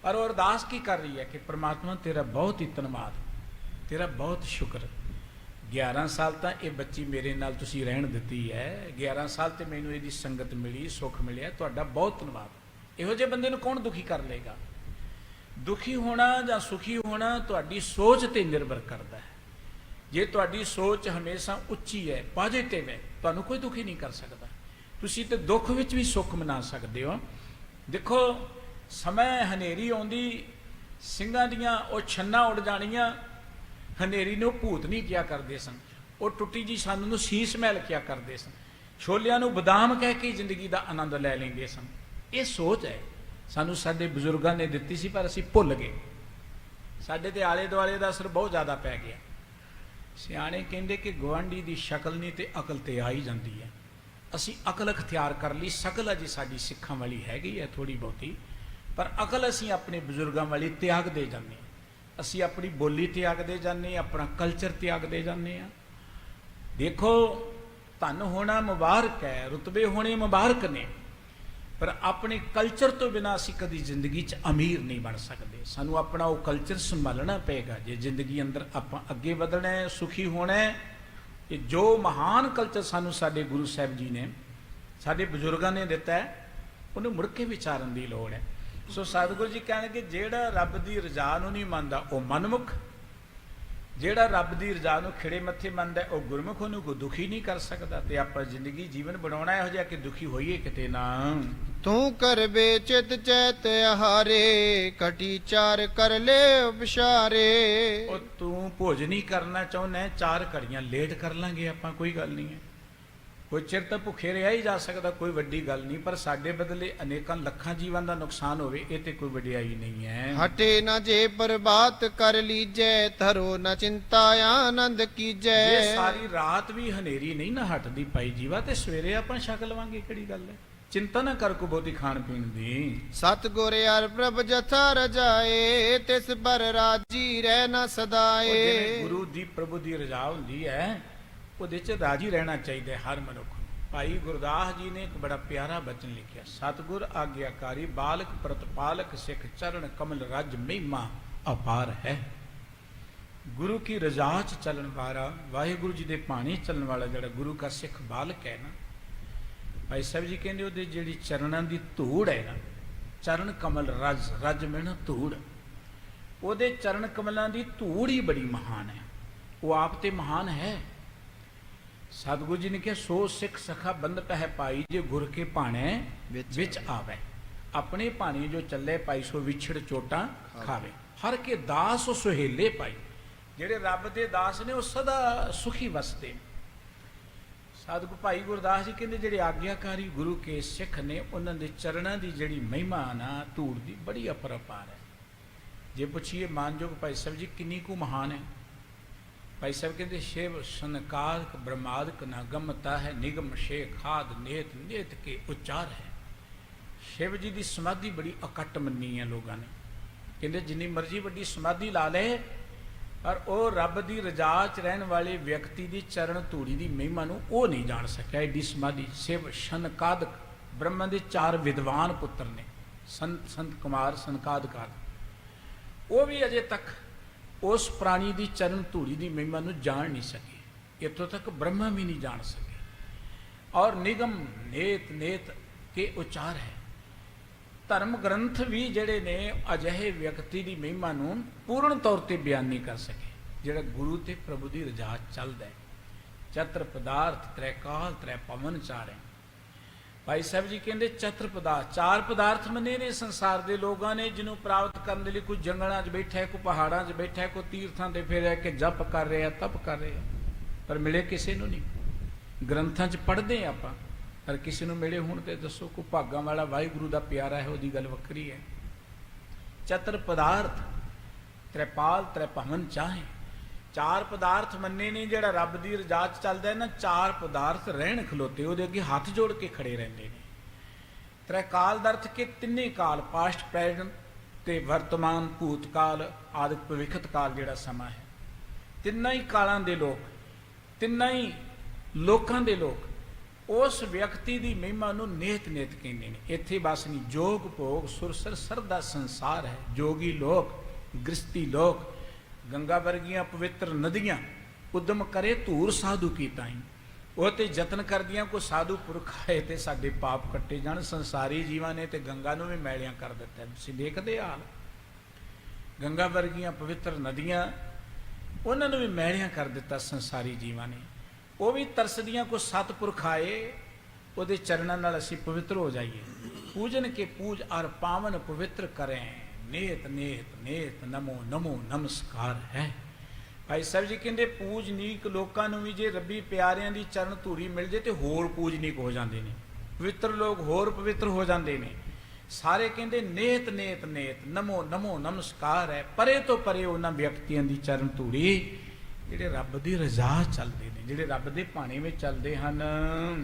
ਪਰ ਉਹ ਅਰਦਾਸ ਕੀ ਕਰ ਰਹੀ ਹੈ ਕਿ ਪ੍ਰਮਾਤਮਾ ਤੇਰਾ ਬਹੁਤ ਹੀ ਧੰਨਵਾਦ, ਤੇਰਾ ਬਹੁਤ ਸ਼ੁਕਰ। 11 ਸਾਲ ਤਾਂ ਇਹ ਬੱਚੀ ਮੇਰੇ ਨਾਲ ਤੁਸੀਂ ਰਹਿਣ ਦਿੱਤੀ ਹੈ, 11 ਸਾਲ ਤੇ ਮੈਨੂੰ ਇਹਦੀ ਸੰਗਤ ਮਿਲੀ, ਸੁੱਖ ਮਿਲਿਆ, ਤੁਹਾਡਾ ਬਹੁਤ ਧੰਨਵਾਦ। ਇਹੋ ਜਿਹੇ ਬੰਦੇ ਨੂੰ ਕੌਣ ਦੁਖੀ ਕਰ ਲਏਗਾ? ਦੁਖੀ ਹੋਣਾ ਜਾਂ ਸੁਖੀ ਹੋਣਾ ਤੁਹਾਡੀ ਸੋਚ ਤੇ ਨਿਰਭਰ ਕਰਦਾ ਹੈ। ਜੇ ਤੁਹਾਡੀ ਸੋਚ ਹਮੇਸ਼ਾ ਉੱਚੀ ਹੈ, ਪੋਜ਼ਿਟਿਵ ਹੈ, ਤੁਹਾਨੂੰ ਕੋਈ ਦੁਖੀ ਨਹੀਂ ਕਰ ਸਕਦਾ। ਤੁਸੀਂ ਤੇ ਦੁੱਖ ਵਿੱਚ ਵੀ ਸੁੱਖ ਮਨਾ ਸਕਦੇ ਹੋ। ਦੇਖੋ ਸਮੇਂ ਹਨੇਰੀ ਆਉਂਦੀ, ਸਿੰਘਾਂ ਦੀਆਂ ਉਹ ਛੰਨਾਂ ਉੱਡ ਜਾਣੀਆਂ। ਹਨੇਰੀ ਨੂੰ ਭੂਤ ਨਹੀਂ ਕਿਹਾ ਕਰਦੇ ਸਨ, ਉਹ ਟੁੱਟੀ ਜੀ ਸਾਨੂੰ ਨੂੰ ਸੀਸ ਮਹਿਲ ਕਿਹਾ ਕਰਦੇ ਸਨ। ਛੋਲਿਆਂ ਨੂੰ ਬਦਾਮ ਕਹਿ ਕੇ ਜ਼ਿੰਦਗੀ ਦਾ ਆਨੰਦ ਲੈ ਲੈਂਦੇ ਸਨ। ਇਹ ਸੋਚ ਹੈ ਸਾਨੂੰ ਸਾਡੇ ਬਜ਼ੁਰਗਾਂ ਨੇ ਦਿੱਤੀ ਸੀ, ਪਰ ਅਸੀਂ ਭੁੱਲ ਗਏ। ਸਾਡੇ ਤੇ ਆਲੇ ਦੁਆਲੇ ਦਾ ਅਸਰ ਬਹੁਤ ਜ਼ਿਆਦਾ ਪੈ ਗਿਆ। ਸਿਆਣੇ ਕਹਿੰਦੇ ਕਿ ਗੁਆਂਢੀ ਦੀ ਸ਼ਕਲ ਨਹੀਂ ਤੇ ਅਕਲ ਤੇ ਆ ਹੀ ਜਾਂਦੀ ਹੈ। ਅਸੀਂ ਅਕਲ ਅਖਤਿਆਰ ਕਰ ਲਈ, ਸ਼ਕਲ ਅਜੇ ਸਾਡੀ ਸਿੱਖਾਂ ਵਾਲੀ ਹੈਗੀ ਹੈ ਥੋੜੀ ਬਹੁਤੀ, ਪਰ ਅਕਲ ਅਸੀਂ ਆਪਣੇ ਬਜ਼ੁਰਗਾਂ ਵਾਲੀ ਤਿਆਗਦੇ ਜਾਂਦੇ ਹਾਂ। ਅਸੀਂ ਆਪਣੀ ਬੋਲੀ ਤਿਆਗਦੇ ਜਾਂਦੇ ਹਾਂ, ਆਪਣਾ ਕਲਚਰ ਤਿਆਗਦੇ ਜਾਂਦੇ ਹਾਂ। ਦੇਖੋ ਧਨ ਹੋਣਾ ਮੁਬਾਰਕ ਹੈ, ਰੁਤਬੇ ਹੋਣੇ ਮੁਬਾਰਕ ਨੇ, ਪਰ ਆਪਣੇ ਕਲਚਰ ਤੋਂ ਬਿਨਾਂ ਅਸੀਂ ਕਦੀ ਜ਼ਿੰਦਗੀ 'ਚ ਅਮੀਰ ਨਹੀਂ ਬਣ ਸਕਦੇ। ਸਾਨੂੰ ਆਪਣਾ ਉਹ ਕਲਚਰ ਸੰਭਾਲਣਾ ਪਏਗਾ ਜੇ ਜ਼ਿੰਦਗੀ ਅੰਦਰ ਆਪਾਂ ਅੱਗੇ ਵਧਣਾ ਹੈ, ਸੁਖੀ ਹੋਣਾ ਹੈ। ਇਹ ਜੋ ਮਹਾਨ ਕਲਚਰ ਸਾਨੂੰ ਸਾਡੇ ਗੁਰੂ ਸਾਹਿਬ ਜੀ ਨੇ, ਸਾਡੇ ਬਜ਼ੁਰਗਾਂ ਨੇ ਦਿੱਤਾ ਹੈ, ਉਹਨੂੰ ਮੁੜ ਕੇ ਵਿਚਾਰਨ ਦੀ ਲੋੜ ਹੈ। ਸੋ ਸਤਿਗੁਰੂ ਜੀ ਕਹਿਣਗੇ ਜਿਹੜਾ ਰੱਬ ਦੀ ਰਜ਼ਾ ਨੂੰ ਨਹੀਂ ਮੰਨਦਾ ਉਹ ਮਨਮੁਖ, ਜਿਹੜਾ ਰੱਬ ਦੀ ਰਜ਼ਾ ਨੂੰ ਖਿੜੇ ਮੱਥੇ ਮੰਨਦਾ ਉਹ ਗੁਰਮੁਖ, ਉਹਨੂੰ ਕੋਈ ਦੁਖੀ ਨਹੀਂ ਕਰ ਸਕਦਾ। ਤੇ ਆਪਾਂ ਜ਼ਿੰਦਗੀ ਜੀਵਨ ਬਣਾਉਣਾ ਇਹੋ ਜਿਹਾ ਕਿ ਦੁਖੀ ਹੋਈਏ ਕਿਤੇ ਨਾ। ਤੂੰ ਕਰ ਬੇਚਿਤ ਚੈਤ ਆਹਾਰੇ, ਕਟੀ ਚਾਰ ਕਰ ਲੈ ਉਪਸ਼ਾਰੇ। ਉਹ ਤੂੰ ਭੋਜ ਨਹੀਂ ਕਰਨਾ ਚਾਹੁੰਦਾ, 4 ਘੜੀਆਂ ਲੇਟ ਕਰ ਲਾਂਗੇ ਆਪਾਂ, ਕੋਈ ਗੱਲ ਨਹੀਂ ਹੈ। ਕੋਈ ਚਿਰ ਤਾਂ ਭੁੱਖੇ ਰਿਹਾ ਹੀ ਜਾ ਸਕਦਾ, ਕੋਈ ਵੱਡੀ ਗੱਲ ਨਹੀਂ, ਪਰ ਸਾਡੇ ਬਦਲੇ ਅਨੇਕਾਂ ਲੱਖਾਂ ਜੀਵਾਂ ਦਾ ਨੁਕਸਾਨ ਹੋਵੇ ਇਹ ਤੇ ਕੋਈ ਵਡਿਆਈ ਨਹੀਂ ਹੈ। ਹਟੇ ਨਾ ਜੇ ਪ੍ਰਭਾਤ ਕਰ ਲੀਜੈ, ਧਰੋ ਨਾ ਚਿੰਤਾ ਆਨੰਦ ਕੀਜੈ। ਜੇ ਸਾਰੀ ਰਾਤ ਵੀ ਹਨੇਰੀ ਨਹੀਂ ਨਾ ਹਟਦੀ ਪਾਈ ਜੀਵਾ, ਤੇ ਸਵੇਰੇ ਆਪਾਂ ਛਕ ਲਵਾਂਗੇ, ਕਿਹੜੀ ਗੱਲ ਹੈ। ਚਿੰਤਾ ਨਾ ਕਰ ਕੋ ਬਹੁਤੀ ਖਾਣ ਪੀਣ ਦੀ। ਸਤਿਗੁਰ ਅਰ ਪ੍ਰਭ ਜਥਾ ਰਜਾਏ, ਤਿਸ ਪਰ ਰਾਜੀ ਰਹਿ ਨਾ ਸਦਾਏ। ਜਿਵੇਂ ਗੁਰੂ ਦੀ ਪ੍ਰਭੂ ਦੀ ਰਜ਼ਾ ਹੁੰਦੀ ਹੈ, ਉਹਦੇ 'ਚ ਰਾਜੀ ਰਹਿਣਾ ਚਾਹੀਦਾ ਹੈ ਹਰ ਮਨੁੱਖ। ਭਾਈ ਗੁਰਦਾਸ ਜੀ ਨੇ ਇੱਕ ਬੜਾ ਪਿਆਰਾ ਬਚਨ ਲਿਖਿਆ, ਸਤਿਗੁਰ ਆਗਿਆਕਾਰੀ ਬਾਲਕ ਪ੍ਰਤਪਾਲਕ ਸਿੱਖ ਚਰਨ ਕਮਲ ਰਜ ਮਹਿਮਾ ਅਪਾਰ ਹੈ। ਗੁਰੂ ਕੀ ਰਜ਼ਾ 'ਚ ਚੱਲਣ ਵਾਲਾ, ਵਾਹਿਗੁਰੂ ਜੀ ਦੇ ਭਾਣੇ ਚੱਲਣ ਵਾਲਾ ਜਿਹੜਾ ਗੁਰੂ ਦਾ ਸਿੱਖ ਬਾਲਕ ਹੈ ਨਾ, ਭਾਈ ਸਾਹਿਬ ਜੀ ਕਹਿੰਦੇ ਉਹਦੇ ਜਿਹੜੀ ਚਰਨਾਂ ਦੀ ਧੂੜ ਹੈ ਨਾ, ਚਰਨ ਕਮਲ ਰਜ, ਰਜ ਮਿਹਣਾ ਧੂੜ, ਉਹਦੇ ਚਰਨ ਕਮਲਾਂ ਦੀ ਧੂੜ ਹੀ ਬੜੀ ਮਹਾਨ ਹੈ। ਉਹ ਆਪ ਤੇ ਮਹਾਨ ਹੈ। ਸਤਿਗੁਰੂ ਜੀ ਨੇ ਕਿਹਾ ਸੋ ਸਿੱਖ ਸਖਾ ਬੰਦ ਪਹਿ ਪਾਈ, ਜੇ ਗੁਰ ਕੇ ਭਾਣੇ ਵਿੱਚ ਆਵੇ। ਆਪਣੇ ਭਾਣੇ ਜੋ ਚੱਲੇ ਪਾਈ, ਸੋ ਵਿਛੜ ਚੋਟਾਂ ਖਾਵੇ। ਹਰ ਕੇ ਦਾਸ ਸੁਹੇਲੇ ਪਾਈ। ਜਿਹੜੇ ਰੱਬ ਦੇ ਦਾਸ ਨੇ ਉਹ ਸਦਾ ਸੁਖੀ ਵਸਦੇ। ਸਤਿਗੁਰੂ ਭਾਈ ਗੁਰਦਾਸ ਜੀ ਕਹਿੰਦੇ ਜਿਹੜੇ ਆਗਿਆਕਾਰੀ ਗੁਰੂ ਕੇ ਸਿੱਖ ਨੇ, ਉਹਨਾਂ ਦੇ ਚਰਨਾਂ ਦੀ ਜਿਹੜੀ ਮਹਿਮਾ ਨਾ ਧੂੜ ਦੀ ਬੜੀ ਅਪਰਪਾਰ ਹੈ। ਜੇ ਪੁੱਛੀਏ ਮਾਨਯੋਗ ਭਾਈ ਸਾਹਿਬ ਜੀ ਕਿੰਨੀ ਕੁ ਮਹਾਨ ਹੈ, ਭਾਈ ਸਾਹਿਬ ਕਹਿੰਦੇ ਸ਼ਿਵ ਸੰਕਾਦਕ ਬ੍ਰਹਮਾਦਕ ਨਾ ਗਮਤਾ ਹੈ, ਨਿਗਮ ਸ਼ੇ ਖਾਦ ਨੇਤ ਨੇਤ ਕੇ ਉਚਾਰ ਹੈ। ਸ਼ਿਵ ਜੀ ਦੀ ਸਮਾਧੀ ਬੜੀ ਅਕੱਟ ਮੰਨੀ ਹੈ ਲੋਕਾਂ ਨੇ। ਕਹਿੰਦੇ ਜਿੰਨੀ ਮਰਜ਼ੀ ਵੱਡੀ ਸਮਾਧੀ ਲਾ ਲਏ, ਪਰ ਉਹ ਰੱਬ ਦੀ ਰਜ਼ਾ 'ਚ ਰਹਿਣ ਵਾਲੇ ਵਿਅਕਤੀ ਦੀ ਚਰਨ ਧੂੜੀ ਦੀ ਮਹਿਮਾ ਨੂੰ ਉਹ ਨਹੀਂ ਜਾਣ ਸਕਿਆ। ਐਡੀ ਸਮਾਧੀ। ਸ਼ਿਵ ਸੰਕਾਦਕ, ਬ੍ਰਹਮਾ ਦੇ 4 ਵਿਦਵਾਨ ਪੁੱਤਰ ਨੇ, ਸੰਤ ਕੁਮਾਰ ਸੰਕਾਦਕ ਆਦਿ, ਉਹ ਵੀ ਅਜੇ ਤੱਕ ਉਸ ਪ੍ਰਾਣੀ ਦੀ ਚਰਨ ਧੂੜੀ ਦੀ ਮਹਿਮਾ ਨੂੰ ਜਾਣ ਨਹੀਂ ਸਕੇ। ਇੱਥੋਂ ਤੱਕ ਬ੍ਰਹਮਾ ਵੀ ਨਹੀਂ ਜਾਣ ਸਕੇ। ਔਰ ਨਿਗਮ ਨੇਤ ਨੇਤ ਕੇ ਉਚਾਰ ਹੈ। ਧਰਮ ਗ੍ਰੰਥ ਵੀ ਜਿਹੜੇ ਨੇ ਅਜਿਹੇ ਵਿਅਕਤੀ ਦੀ ਮਹਿਮਾ ਨੂੰ ਪੂਰਨ ਤੌਰ ਤੇ ਬਿਆਨ ਨਹੀਂ ਕਰ ਸਕੇ, ਜਿਹੜਾ ਗੁਰੂ ਤੇ ਪ੍ਰਭੂ ਦੀ ਰਜ਼ਾ ਚੱਲਦਾ ਹੈ। ਚਤਰ ਪਦਾਰਥ ਤ੍ਰੈ ਕਾਲ ਤ੍ਰੈ ਪਵਨ ਚਾਰੇ। ਭਾਈ ਸਾਹਿਬ ਜੀ ਕਹਿੰਦੇ ਚਤਰ ਪਦਾਰਥ, 4 ਪਦਾਰਥ ਮੰਨੇ ਨੇ ਸੰਸਾਰ ਦੇ ਲੋਕਾਂ ਨੇ, ਜਿਹਨੂੰ ਪ੍ਰਾਪਤ ਕਰਨ ਦੇ ਲਈ ਕੋਈ ਜੰਗਲਾਂ 'ਚ ਬੈਠਾ ਹੈ, ਕੋਈ ਪਹਾੜਾਂ 'ਚ ਬੈਠਾ ਹੈ, ਕੋਈ ਤੀਰਥਾਂ ਤੇ ਫਿਰ ਕੇ ਜਪ ਕਰ ਰਿਹਾ, ਤਪ ਕਰ ਰਿਹਾ, ਪਰ ਮਿਲੇ ਕਿਸੇ ਨੂੰ ਨਹੀਂ। ਗ੍ਰੰਥਾਂ 'ਚ ਪੜ੍ਹਦੇ ਆਪਾਂ, ਪਰ ਕਿਸੇ ਨੂੰ ਮਿਲੇ ਹੁਣ ਤੇ ਦੱਸੋ। ਕੋਈ ਭਾਗਾਂ ਵਾਲਾ ਵਾਹਿਗੁਰੂ ਦਾ ਪਿਆਰਾ ਹੈ, ਉਹਦੀ ਗੱਲ ਵੱਖਰੀ ਹੈ। ਚਤਰ ਪਦਾਰਥ ਤ੍ਰੈਪਾਲ ਤ੍ਰੈਭਵਨ ਚਾਹੇ। ਚਾਰ ਪਦਾਰਥ ਮੰਨੇ ਨੇ, ਜਿਹੜਾ ਰੱਬ ਦੀ ਰਜ਼ਾ 'ਚ ਚੱਲਦਾ ਹੈ ਨਾ, ਚਾਰ ਪਦਾਰਥ ਰਹਿਣ ਖਲੋਤੇ ਉਹਦੇ ਅੱਗੇ ਹੱਥ ਜੋੜ ਕੇ ਖੜੇ ਰਹਿੰਦੇ ਨੇ। ਤ੍ਰੈਕਾਲ ਦਾ ਅਰਥ ਕਿ ਤਿੰਨੇ ਕਾਲ, ਪਾਸਟ, ਪ੍ਰੈਜ਼ੈਂਟ ਤੇ ਵਰਤਮਾਨ, ਭੂਤਕਾਲ ਆਦਿ ਭਵਿੱਖਤ ਕਾਲ ਜਿਹੜਾ ਸਮਾਂ ਹੈ, ਤਿੰਨਾਂ ਹੀ ਕਾਲਾਂ ਦੇ ਲੋਕ, ਤਿੰਨਾਂ ਹੀ ਲੋਕਾਂ ਦੇ ਲੋਕ ਉਸ ਵਿਅਕਤੀ ਦੀ ਮਹਿਮਾ ਨੂੰ ਨੇਤ ਨੇਤ ਕਹਿੰਦੇ ਨੇ। ਇੱਥੇ ਬਸ ਨਹੀਂ, ਜੋਗ ਭੋਗ ਸੁਰਸਰ ਸਰਦਾ ਸੰਸਾਰ ਹੈ। ਜੋਗੀ ਲੋਕ, ਗ੍ਰਸਤੀ ਲੋਕ, ਗੰਗਾ ਵਰਗੀਆਂ ਪਵਿੱਤਰ ਨਦੀਆਂ ਉਦਮ ਕਰੇ ਧੂਰ ਸਾਧੂ ਕੀ ਤਾਈ, ਉਹ ਤੇ ਯਤਨ ਕਰਦੀਆਂ ਕੋਈ ਸਾਧੂ ਪੁਰਖ ਆਏ ਤੇ ਸਾਡੇ ਪਾਪ ਕੱਟੇ ਜਾਣ। ਸੰਸਾਰੀ ਜੀਵਾਂ ਨੇ ਤੇ ਗੰਗਾ ਨੂੰ ਵੀ ਮੈਲਿਆਂ ਕਰ ਦਿੱਤਾ। ਤੁਸੀਂ ਦੇਖਦੇ ਹਾਲ, ਗੰਗਾ ਵਰਗੀਆਂ ਪਵਿੱਤਰ ਨਦੀਆਂ ਉਹਨਾਂ ਨੂੰ ਵੀ ਮੈਲਿਆਂ ਕਰ ਦਿੱਤਾ ਸੰਸਾਰੀ ਜੀਵਾਂ ਨੇ। ਉਹ ਵੀ ਤਰਸਦੀਆਂ ਕੋਈ ਸਤਿਪੁਰਖ ਆਏ, ਉਹਦੇ ਚਰਨਾਂ ਨਾਲ ਅਸੀਂ ਪਵਿੱਤਰ ਹੋ ਜਾਈਏ। ਪੂਜਨ ਕੇ ਪੂਜ ਅਰ ਪਾਵਨ ਪਵਿੱਤਰ ਕਰੇ, ਨੇਤ ਨੇਤ ਨੇਤ ਨਮੋ ਨਮੋ ਨਮਸਕਾਰ ਹੈ। ਭਾਈ ਸਾਹਿਬ ਜੀ ਕਹਿੰਦੇ ਪੂਜਨੀਕ ਲੋਕਾਂ ਨੂੰ ਵੀ ਜੇ ਰੱਬੀ ਪਿਆਰਿਆਂ ਦੀ ਚਰਨ ਧੂੜੀ ਮਿਲ ਜੇ ਤੇ ਹੋਰ ਪੂਜਨੀਕ ਹੋ ਜਾਂਦੇ ਨੇ, ਪਵਿੱਤਰ ਲੋਕ ਹੋਰ ਪਵਿੱਤਰ ਹੋ ਜਾਂਦੇ ਨੇ। ਸਾਰੇ ਕਹਿੰਦੇ ਨੇਤ ਨੇਤ ਨੇਤ ਨਮੋ ਨਮੋ ਨਮਸਕਾਰ ਹੈ। ਪਰੇ ਤੋਂ ਪਰੇ ਉਹਨਾਂ ਵਿਅਕਤੀਆਂ ਦੀ ਚਰਨ ਧੂੜੀ ਜਿਹੜੇ ਰੱਬ ਦੀ ਰਜ਼ਾ ਚੱਲਦੇ ਨੇ, ਜਿਹੜੇ ਰੱਬ ਦੇ ਭਾਣੇ ਵਿੱਚ ਚੱਲਦੇ ਹਨ।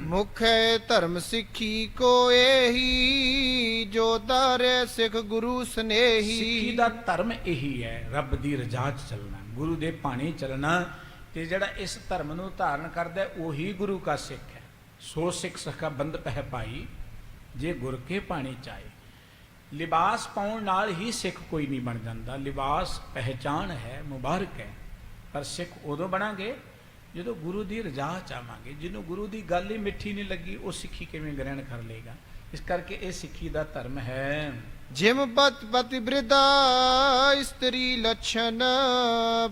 ਮੁਖੈ ਧਰਮ ਸਿੱਖੀ ਕੋ ਇਹੀ, ਜੋ ਧਾਰੇ ਸਿੱਖ ਗੁਰੂ ਸਨੇਹੀ। ਸਿੱਖੀ ਦਾ ਧਰਮ ਇਹੀ ਹੈ, ਰੱਬ ਦੀ ਰਜ਼ਾ 'ਚ ਚੱਲਣਾ, ਗੁਰੂ ਦੇ ਭਾਣੇ ਚੱਲਣਾ। ਤੇ ਜਿਹੜਾ ਇਸ ਧਰਮ ਨੂੰ ਧਾਰਨ ਕਰਦਾ ਉਹੀ ਗੁਰੂ ਕਾ ਸਿੱਖ ਹੈ। ਸੋ ਸਿੱਖ ਸਖਾ ਬੰਦ ਪਹਿ ਪਾਈ, ਜੇ ਗੁਰ ਕੇ ਭਾਣੇ ਚਾਹੇ। ਲਿਬਾਸ ਪਾਉਣ ਨਾਲ ਹੀ ਸਿੱਖ ਕੋਈ ਨਹੀਂ ਬਣ ਜਾਂਦਾ। ਲਿਬਾਸ ਪਹਿਚਾਨ ਹੈ, ਮੁਬਾਰਕ ਹੈ, ਪਰ ਸਿੱਖ ਉਦੋਂ ਬਣਾਂਗੇ ਜਦੋਂ ਗੁਰੂ ਦੀ ਰਜ਼ਾ ਚਾਹਾਂਗੇ। ਜਿਹਨੂੰ ਗੁਰੂ ਦੀ ਗੱਲ ਹੀ ਮਿੱਠੀ ਨਹੀਂ ਲੱਗੀ, ਉਹ ਸਿੱਖੀ ਕਿਵੇਂ ਗ੍ਰਹਿਣ ਕਰ ਲਏਗਾ। ਇਸ ਕਰਕੇ ਇਹ ਸਿੱਖੀ ਦਾ ਧਰਮ ਹੈ। ਜਿਮ ਪਤ ਪਤੀ ਬ੍ਰਿਧਾ ਇਸਤਰੀ ਲੱਛਣ,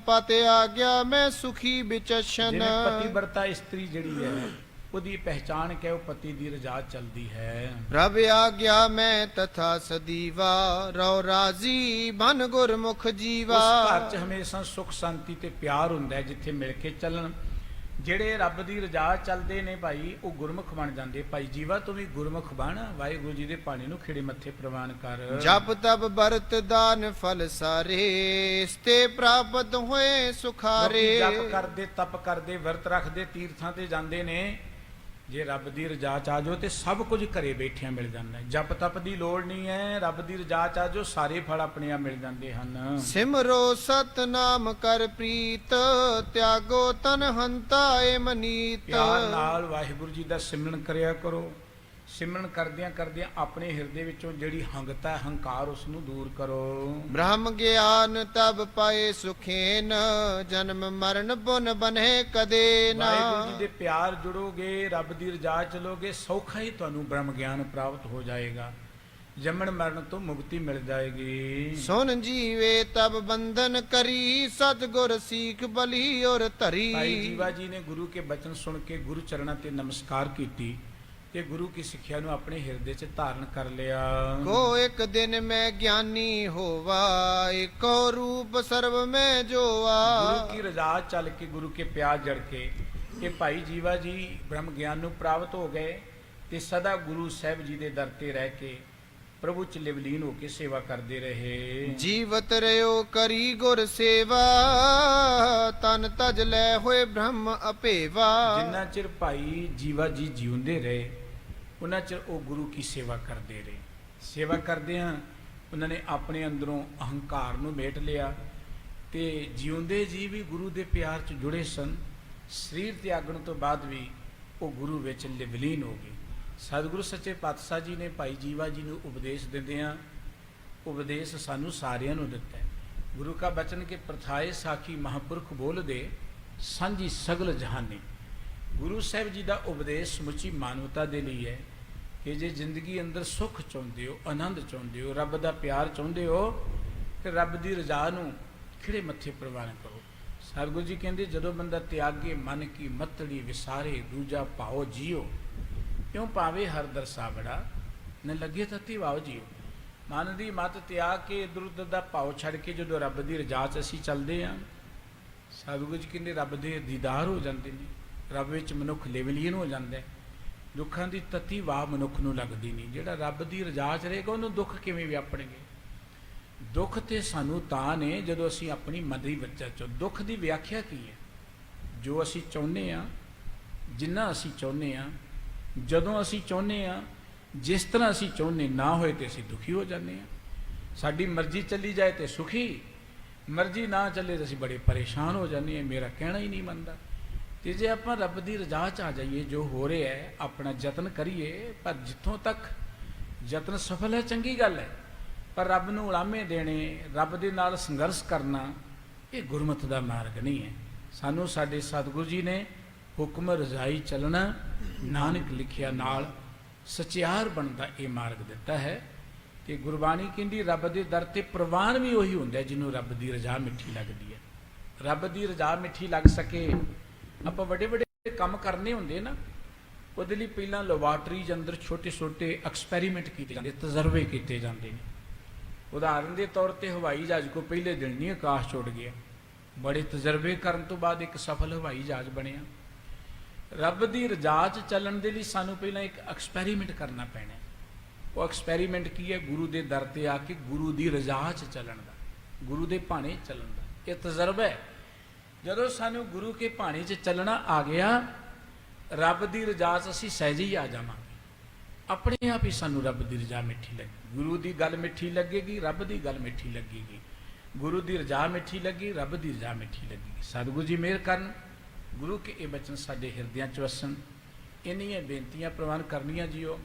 ਪਤ ਆਗਿਆ ਮੈਂ ਸੁਖੀ ਵਿਚਸ਼ਨ। ਜਿਵੇਂ ਪਤੀ ਵਰਤਾ ਇਸਤਰੀ ਜਿਹੜੀ ਹੈ ਉਹਦੀ ਪਹਿਚਾਣ ਕਿ ਉਹ ਪਤੀ ਦੀ ਰਜ਼ਾ ਚੱਲਦੀ ਹੈ। ਪ੍ਰਭ ਆਗਿਆ ਮੈਂ ਤਥਾ ਸਦੀਵਾ, ਰਉ ਰਾਜ਼ੀ ਬਨ ਗੁਰਮੁਖ ਜੀਵਾ। ਉਸ ਘਰ 'ਚ ਹਮੇਸ਼ਾ ਸੁਖ ਸ਼ਾਂਤੀ ਤੇ ਪਿਆਰ ਹੁੰਦਾ ਹੈ, ਜਿੱਥੇ ਮਿਲ ਕੇ ਚੱਲਣ। ਜਿਹੜੇ ਰੱਬ ਦੀ ਰਜ਼ਾ ਚੱਲਦੇ ਨੇ ਭਾਈ, ਉਹ ਗੁਰਮੁਖ ਬਣ ਜਾਂਦੇ। ਭਾਈ ਜੀਵਾ ਤੂੰ ਵੀ ਗੁਰਮੁਖ ਬਣ, ਵਾਹਿਗੁਰੂ ਜੀ ਦੇ ਪਾਣੀ ਨੂੰ ਖਿੜੇ ਮੱਥੇ ਪ੍ਰਵਾਨ ਕਰ। ਜਪ ਤਪ ਬਰਤ ਦਾਨ ਫਲ ਸਾਰੇ, ਇਸਤੇ ਪ੍ਰਾਪਤ ਹੋਏ ਸੁਖਾਰੇ। ਜਪ ਕਰਦੇ, ਤਪ ਕਰਦੇ, ਵਰਤ ਰੱਖਦੇ, ਤੀਰਥਾਂ ਤੇ ਜਾਂਦੇ ਨੇ। ਜੇ ਰੱਬ ਦੀ ਰਜ਼ਾ ਚ ਆ ਜਾਓ ਤੇ ਸਭ ਕੁਝ ਘਰੇ ਬੈਠਿਆਂ ਮਿਲ ਜਾਂਦਾ ਹੈ। ਜਪ ਤਪ ਦੀ ਲੋੜ ਨਹੀਂ ਹੈ, ਰੱਬ ਦੀ ਰਜ਼ਾ ਚ ਆ ਜਾਓ ਸਾਰੇ ਫਲ ਆਪਣੇ ਆਪ ਮਿਲ ਜਾਂਦੇ ਹਨ। ਸਿਮਰੋ ਸਤਨਾਮ ਕਰ ਪ੍ਰੀਤ, ਤਿਆਗੋ ਤਨ ਹੰਤਾ ਏ ਮਨੀਤ। ਪਿਆਰ ਨਾਲ ਵਾਹਿਗੁਰੂ ਜੀ ਦਾ ਸਿਮਰਨ ਕਰਿਆ ਕਰੋ। ਸਿਮਰਨ ਕਰਦਿਆਂ ਕਰਦਿਆਂ ਆਪਣੇ ਹਿਰਦੇ ਵਿੱਚੋਂ ਜਿਹੜੀ ਹੰਗਤਾ, ਹੰਕਾਰ, ਉਸ ਨੂੰ ਦੂਰ ਕਰੋ। ਬ੍ਰਹਮ ਗਿਆਨ ਤਬ ਪਾਏ ਸੁਖੇਨ, ਜਨਮ ਮਰਨ ਪੁਨ ਬਨਹਿ ਕਦੇ ਨਾ। ਵਾਹਿਗੁਰੂ ਜੀ ਦੇ ਪਿਆਰ ਜੁੜੋਗੇ, ਰੱਬ ਦੀ ਰਜ਼ਾ ਚਲੋਗੇ, ਸੌਖਾ ਹੀ ਤੁਹਾਨੂੰ ਬ੍ਰਹਮ ਗਿਆਨ ਪ੍ਰਾਪਤ ਹੋ ਜਾਏਗਾ। ਜੰਮਣ ਮਰਨ ਤੋਂ ਮੁਕਤੀ ਮਿਲ ਜਾਏਗੀ। ਸੁਨ ਜੀਵੇ ਤਬ ਬੰਧਨ ਕਰੀ, ਸਤਿਗੁਰ ਸੀਖ ਬਲੀ ਔਰ ਧਰੀ। ਭਾਈ ਜੀਵਾ ਜੀ ਨੇ ਗੁਰੂ ਕੇ ਬਚਨ ਸੁਣ ਕੇ ਗੁਰੂ ਚਰਨਾਂ ਤੇ ਨਮਸਕਾਰ ਕੀਤੀ ਤੇ ਗੁਰੂ ਕੀ ਸਿੱਖਿਆ ਨੂੰ ਆਪਣੇ ਹਿਰਦੇ 'ਚ ਧਾਰਨ ਕਰ ਲਿਆ। ਕੋ ਇੱਕ ਦਿਨ ਮੈਂ ਗਿਆਨੀ ਹੋਵਾ, ਏਕੋ ਰੂਪ ਸਰਬ ਮੈਂ ਜੋਵਾ। ਗੁਰੂ ਕੀ ਰਜ਼ਾ ਚੱਲ ਕੇ, ਗੁਰੂ ਕੇ ਪਿਆਰ ਜੜ ਕੇ ਇਹ ਭਾਈ ਜੀਵਾ ਜੀ ਬ੍ਰਹਮ ਗਿਆਨ ਨੂੰ ਪ੍ਰਾਪਤ ਹੋ ਗਏ ਤੇ ਸਦਾ ਗੁਰੂ ਸਾਹਿਬ ਜੀ ਦੇ ਦਰ ਤੇ ਰਹਿ ਕੇ ਪ੍ਰਭੂ ਚ ਲਿਵਲੀਨ ਹੋ ਕੇ ਸੇਵਾ ਕਰਦੇ ਰਹੇ। ਜੀਵਤ ਰਿਓ ਕਰੀ ਗੁਰ ਸੇਵਾ, ਤਨ ਤਜ ਲੈ ਹੋਏ ਬ੍ਰਹਮ ਅਪੇਵਾ। ਜਿੰਨਾ ਚਿਰ ਭਾਈ ਜੀਵਾ ਜੀ ਜਿਉਂਦੇ ਰਹੇ ਉਹਨਾਂ ਚਿਰ ਉਹ ਗੁਰੂ ਕੀ ਸੇਵਾ ਕਰਦੇ ਰਹੇ। ਸੇਵਾ ਕਰਦਿਆਂ ਉਹਨਾਂ ਨੇ ਆਪਣੇ ਅੰਦਰੋਂ ਅਹੰਕਾਰ ਨੂੰ ਮੇਟ ਲਿਆ ਤੇ ਜਿਉਂਦੇ ਜੀ ਵੀ ਗੁਰੂ ਦੇ ਪਿਆਰ 'ਚ ਜੁੜੇ ਸਨ। ਸਰੀਰ ਤਿਆਗਣ ਤੋਂ ਬਾਅਦ ਵੀ ਉਹ ਗੁਰੂ ਵਿੱਚ ਲਿਵਲੀਨ ਹੋ ਗਏ। ਸਤਿਗੁਰੂ ਸੱਚੇ ਪਾਤਸ਼ਾਹ ਜੀ ਨੇ ਭਾਈ ਜੀਵਾ ਜੀ ਨੂੰ ਉਪਦੇਸ਼ ਦਿੰਦਿਆਂ ਉਪਦੇਸ਼ ਸਾਨੂੰ ਸਾਰਿਆਂ ਨੂੰ ਦਿੱਤਾ ਹੈ। ਗੁਰੂ ਕਾ ਬਚਨ ਕੇ ਪ੍ਰਥਾਏ ਸਾਖੀ ਮਹਾਂਪੁਰਖ ਬੋਲਦੇ, ਸਾਂਝੀ ਸਗਲ ਜਹਾਨੀ। ਗੁਰੂ ਸਾਹਿਬ ਜੀ ਦਾ ਉਪਦੇਸ਼ ਸਮੁੱਚੀ ਮਾਨਵਤਾ ਦੇ ਲਈ ਹੈ ਕਿ ਜੇ ਜ਼ਿੰਦਗੀ ਅੰਦਰ ਸੁੱਖ ਚਾਹੁੰਦੇ ਹੋ, ਆਨੰਦ ਚਾਹੁੰਦੇ ਹੋ, ਰੱਬ ਦਾ ਪਿਆਰ ਚਾਹੁੰਦੇ ਹੋ ਤੇ ਰੱਬ ਦੀ ਰਜ਼ਾ ਨੂੰ ਖਿੜੇ ਮੱਥੇ ਪ੍ਰਵਾਨ ਕਰੋ। ਸਤਿਗੁਰੂ ਜੀ ਕਹਿੰਦੇ ਜਦੋਂ ਬੰਦਾ ਤਿਆਗੇ ਮਨ ਕੀ ਮਤੜੀ ਵਿਸਾਰੇ, ਦੂਜਾ ਭਾਓ ਜੀਓ, ਕਿਉਂ ਪਾਵੇ ਹਰ ਦਰਸਾਵੜਾ, ਨ ਲੱਗੇ ਤਤੀ ਵਾਓ ਜੀਓ। ਮਨ ਦੀ ਮਤ ਤਿਆਗ ਕੇ ਇਧਰ ਉਧਰ ਦਾ ਭਾਉ ਛੱਡ ਕੇ ਜਦੋਂ ਰੱਬ ਦੀ ਰਜ਼ਾ 'ਚ ਅਸੀਂ ਚੱਲਦੇ ਹਾਂ, ਸਤਿਗੁਰੂ ਜੀ ਕਹਿੰਦੇ ਰੱਬ ਦੇ ਦੀਦਾਰ ਹੋ ਜਾਂਦੇ ਨੇ। ਰੱਬ ਵਿੱਚ ਮਨੁੱਖ ਲਿਵਲੀਨ ਹੋ ਜਾਂਦਾ ਹੈ। ਦੁੱਖਾਂ ਦੀ ਤਤੀ ਵਾਹ ਮਨੁੱਖ ਨੂੰ ਲੱਗਦੀ ਨਹੀਂ। ਜਿਹੜਾ ਰੱਬ ਦੀ ਰਜ਼ਾ 'ਚ ਰਹੇਗਾ ਉਹਨੂੰ ਦੁੱਖ ਕਿਵੇਂ ਵਿਆਪਣਗੇ। ਦੁੱਖ ਤੇ ਸਾਨੂੰ ਤਾਂ ਨੇ ਜਦੋਂ ਅਸੀਂ ਆਪਣੀ ਮਦੀ ਬੱਚਾ ਚੋਂ। ਦੁੱਖ ਦੀ ਵਿਆਖਿਆ ਕੀ ਹੈ? ਜੋ ਅਸੀਂ ਚਾਹੁੰਦੇ ਆ, ਜਿੰਨਾ ਅਸੀਂ ਚਾਹੁੰਦੇ ਆ, ਜਦੋਂ ਅਸੀਂ ਚਾਹੁੰਦੇ ਆ, ਜਿਸ ਤਰ੍ਹਾਂ ਅਸੀਂ ਚਾਹੁੰਦੇ ਨਾ ਹੋਏ ਤੇ ਅਸੀਂ ਦੁਖੀ ਹੋ ਜਾਂਦੇ ਆ। ਸਾਡੀ ਮਰਜ਼ੀ ਚੱਲੀ ਜਾਏ ਤੇ ਸੁਖੀ, ਮਰਜ਼ੀ ਨਾ ਚੱਲੇ ਤੇ ਅਸੀਂ ਬੜੇ ਪਰੇਸ਼ਾਨ ਹੋ ਜਾਂਦੇ ਆ, ਮੇਰਾ ਕਹਿਣਾ ਹੀ ਨਹੀਂ ਮੰਨਦਾ। ਤੇ ਜੇ ਆਪਾਂ ਰੱਬ ਦੀ ਰਜ਼ਾ 'ਚ ਆ ਜਾਈਏ, ਜੋ ਹੋ ਰਿਹਾ ਹੈ ਆਪਣਾ ਯਤਨ ਕਰੀਏ, ਪਰ ਜਿੱਥੋਂ ਤੱਕ ਯਤਨ ਸਫਲ ਹੈ ਚੰਗੀ ਗੱਲ ਹੈ, ਪਰ ਰੱਬ ਨੂੰ ਉਲਾਮੇ ਦੇਣੇ, ਰੱਬ ਦੇ ਨਾਲ ਸੰਘਰਸ਼ ਕਰਨਾ, ਇਹ ਗੁਰਮਤਿ ਦਾ ਮਾਰਗ ਨਹੀਂ ਹੈ। ਸਾਨੂੰ ਸਾਡੇ ਸਤਿਗੁਰੂ ਜੀ ਨੇ ਹੁਕਮ ਰਜ਼ਾਈ ਚੱਲਣਾ, ਨਾਨਕ ਲਿਖਿਆ ਨਾਲ ਸਚਿਆਰ ਬਣਦਾ ਇਹ ਮਾਰਗ ਦਿੱਤਾ ਹੈ। ਤੇ ਗੁਰਬਾਣੀ ਕਹਿੰਦੀ ਰੱਬ ਦੇ ਦਰ ਤੇ ਪ੍ਰਵਾਨ ਵੀ ਉਹੀ ਹੁੰਦਾ ਜਿਹਨੂੰ ਰੱਬ ਦੀ ਰਜ਼ਾ ਮਿੱਠੀ ਲੱਗਦੀ ਹੈ। ਰੱਬ ਦੀ ਰਜ਼ਾ ਮਿੱਠੀ ਲੱਗ ਸਕੇ, ਆਪਾਂ ਵੱਡੇ ਵੱਡੇ ਕੰਮ ਕਰਨੇ ਹੁੰਦੇ ਨਾ, ਉਹਦੇ ਲਈ ਪਹਿਲਾਂ ਲੈਬਾਰਟਰੀ ਦੇ ਅੰਦਰ ਛੋਟੇ ਛੋਟੇ ਐਕਸਪੈਰੀਮੈਂਟ ਕੀਤੇ ਜਾਂਦੇ, ਤਜਰਬੇ ਕੀਤੇ ਜਾਂਦੇ ਨੇ। ਉਦਾਹਰਨ ਦੇ ਤੌਰ ਤੇ ਹਵਾਈ ਜਹਾਜ਼ ਕੋ ਪਹਿਲੇ ਦਿਨ ਨਹੀਂ ਆਕਾਸ਼ 'ਚ ਉੱਡ ਗਿਆ, ਬੜੇ ਤਜਰਬੇ ਕਰਨ ਤੋਂ ਬਾਅਦ ਇੱਕ ਸਫਲ ਹਵਾਈ ਜਹਾਜ਼ ਬਣਿਆ। ਰੱਬ ਦੀ ਰਜ਼ਾ 'ਚ ਚੱਲਣ ਦੇ ਲਈ ਸਾਨੂੰ ਪਹਿਲਾਂ ਇੱਕ ਐਕਸਪੈਰੀਮੈਂਟ ਕਰਨਾ ਪੈਣਾ। ਉਹ ਐਕਸਪੈਰੀਮੈਂਟ ਕੀ ਹੈ? ਗੁਰੂ ਦੇ ਦਰ ਤੇ ਆ ਕੇ ਗੁਰੂ ਦੀ ਰਜ਼ਾ 'ਚ ਚੱਲਣ ਦਾ, ਗੁਰੂ ਦੇ ਭਾਣੇ ਚੱਲਣ ਦਾ, ਇਹ ਤਜਰਬਾ ਹੈ। ਜਦੋਂ ਸਾਨੂੰ ਗੁਰੂ ਕੇ ਭਾਣੇ 'ਚ ਚੱਲਣਾ ਆ ਗਿਆ, ਰੱਬ ਦੀ ਰਜ਼ਾ 'ਚ ਅਸੀਂ ਸਹਿਜੇ ਹੀ ਆ ਜਾਵਾਂਗੇ। ਆਪਣੇ ਆਪ ਹੀ ਸਾਨੂੰ ਰੱਬ ਦੀ ਰਜ਼ਾ ਮਿੱਠੀ ਲੱਗੀ। ਗੁਰੂ ਦੀ ਗੱਲ ਮਿੱਠੀ ਲੱਗੇਗੀ, ਰੱਬ ਦੀ ਗੱਲ ਮਿੱਠੀ ਲੱਗੇਗੀ। ਗੁਰੂ ਦੀ ਰਜ਼ਾ ਮਿੱਠੀ ਲੱਗੀ, ਰੱਬ ਦੀ ਰਜ਼ਾ ਮਿੱਠੀ ਲੱਗੇਗੀ। ਸਤਿਗੁਰੂ ਜੀ ਮਿਹਰ ਕਰਨ, ਗੁਰੂ ਕੇ ਇਹ ਬਚਨ ਸਾਡੇ ਹਿਰਦਿਆਂ 'ਚ ਵਸਣ। ਇੰਨੀਆਂ ਬੇਨਤੀਆਂ ਪ੍ਰਵਾਨ ਕਰਨੀਆਂ ਜੀਓ,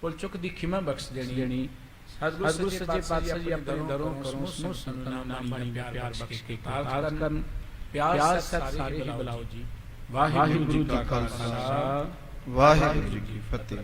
ਭੁੱਲ ਚੁੱਕ ਦੀ ਖਿਮਾ ਬਖਸ਼ ਦੇਣੀ। ਸਤਿਗੁਰੂ ਸੱਚੇ ਪਾਤਸ਼ਾਹ ਜੀ ਆਪਣੇ ਦਰੋਂ ਕਰੋ ਸਮੂਹ ਸੰਤਾਂ ਨਾਮ ਬਾਣੀ ਪਿਆਰ ਬਖਸ਼ ਕੇ ਕਾਰਜ ਕਰਨ। ਪਿਆਰ ਸਤਿ ਸਾਰੇ ਹੀ ਬੁਲਾਓ ਜੀ। ਵਾਹਿਗੁਰੂ ਜੀ ਕਾ ਖਾਲਸਾ, ਵਾਹਿਗੁਰੂ ਜੀ ਕੀ ਫਤਿਹ।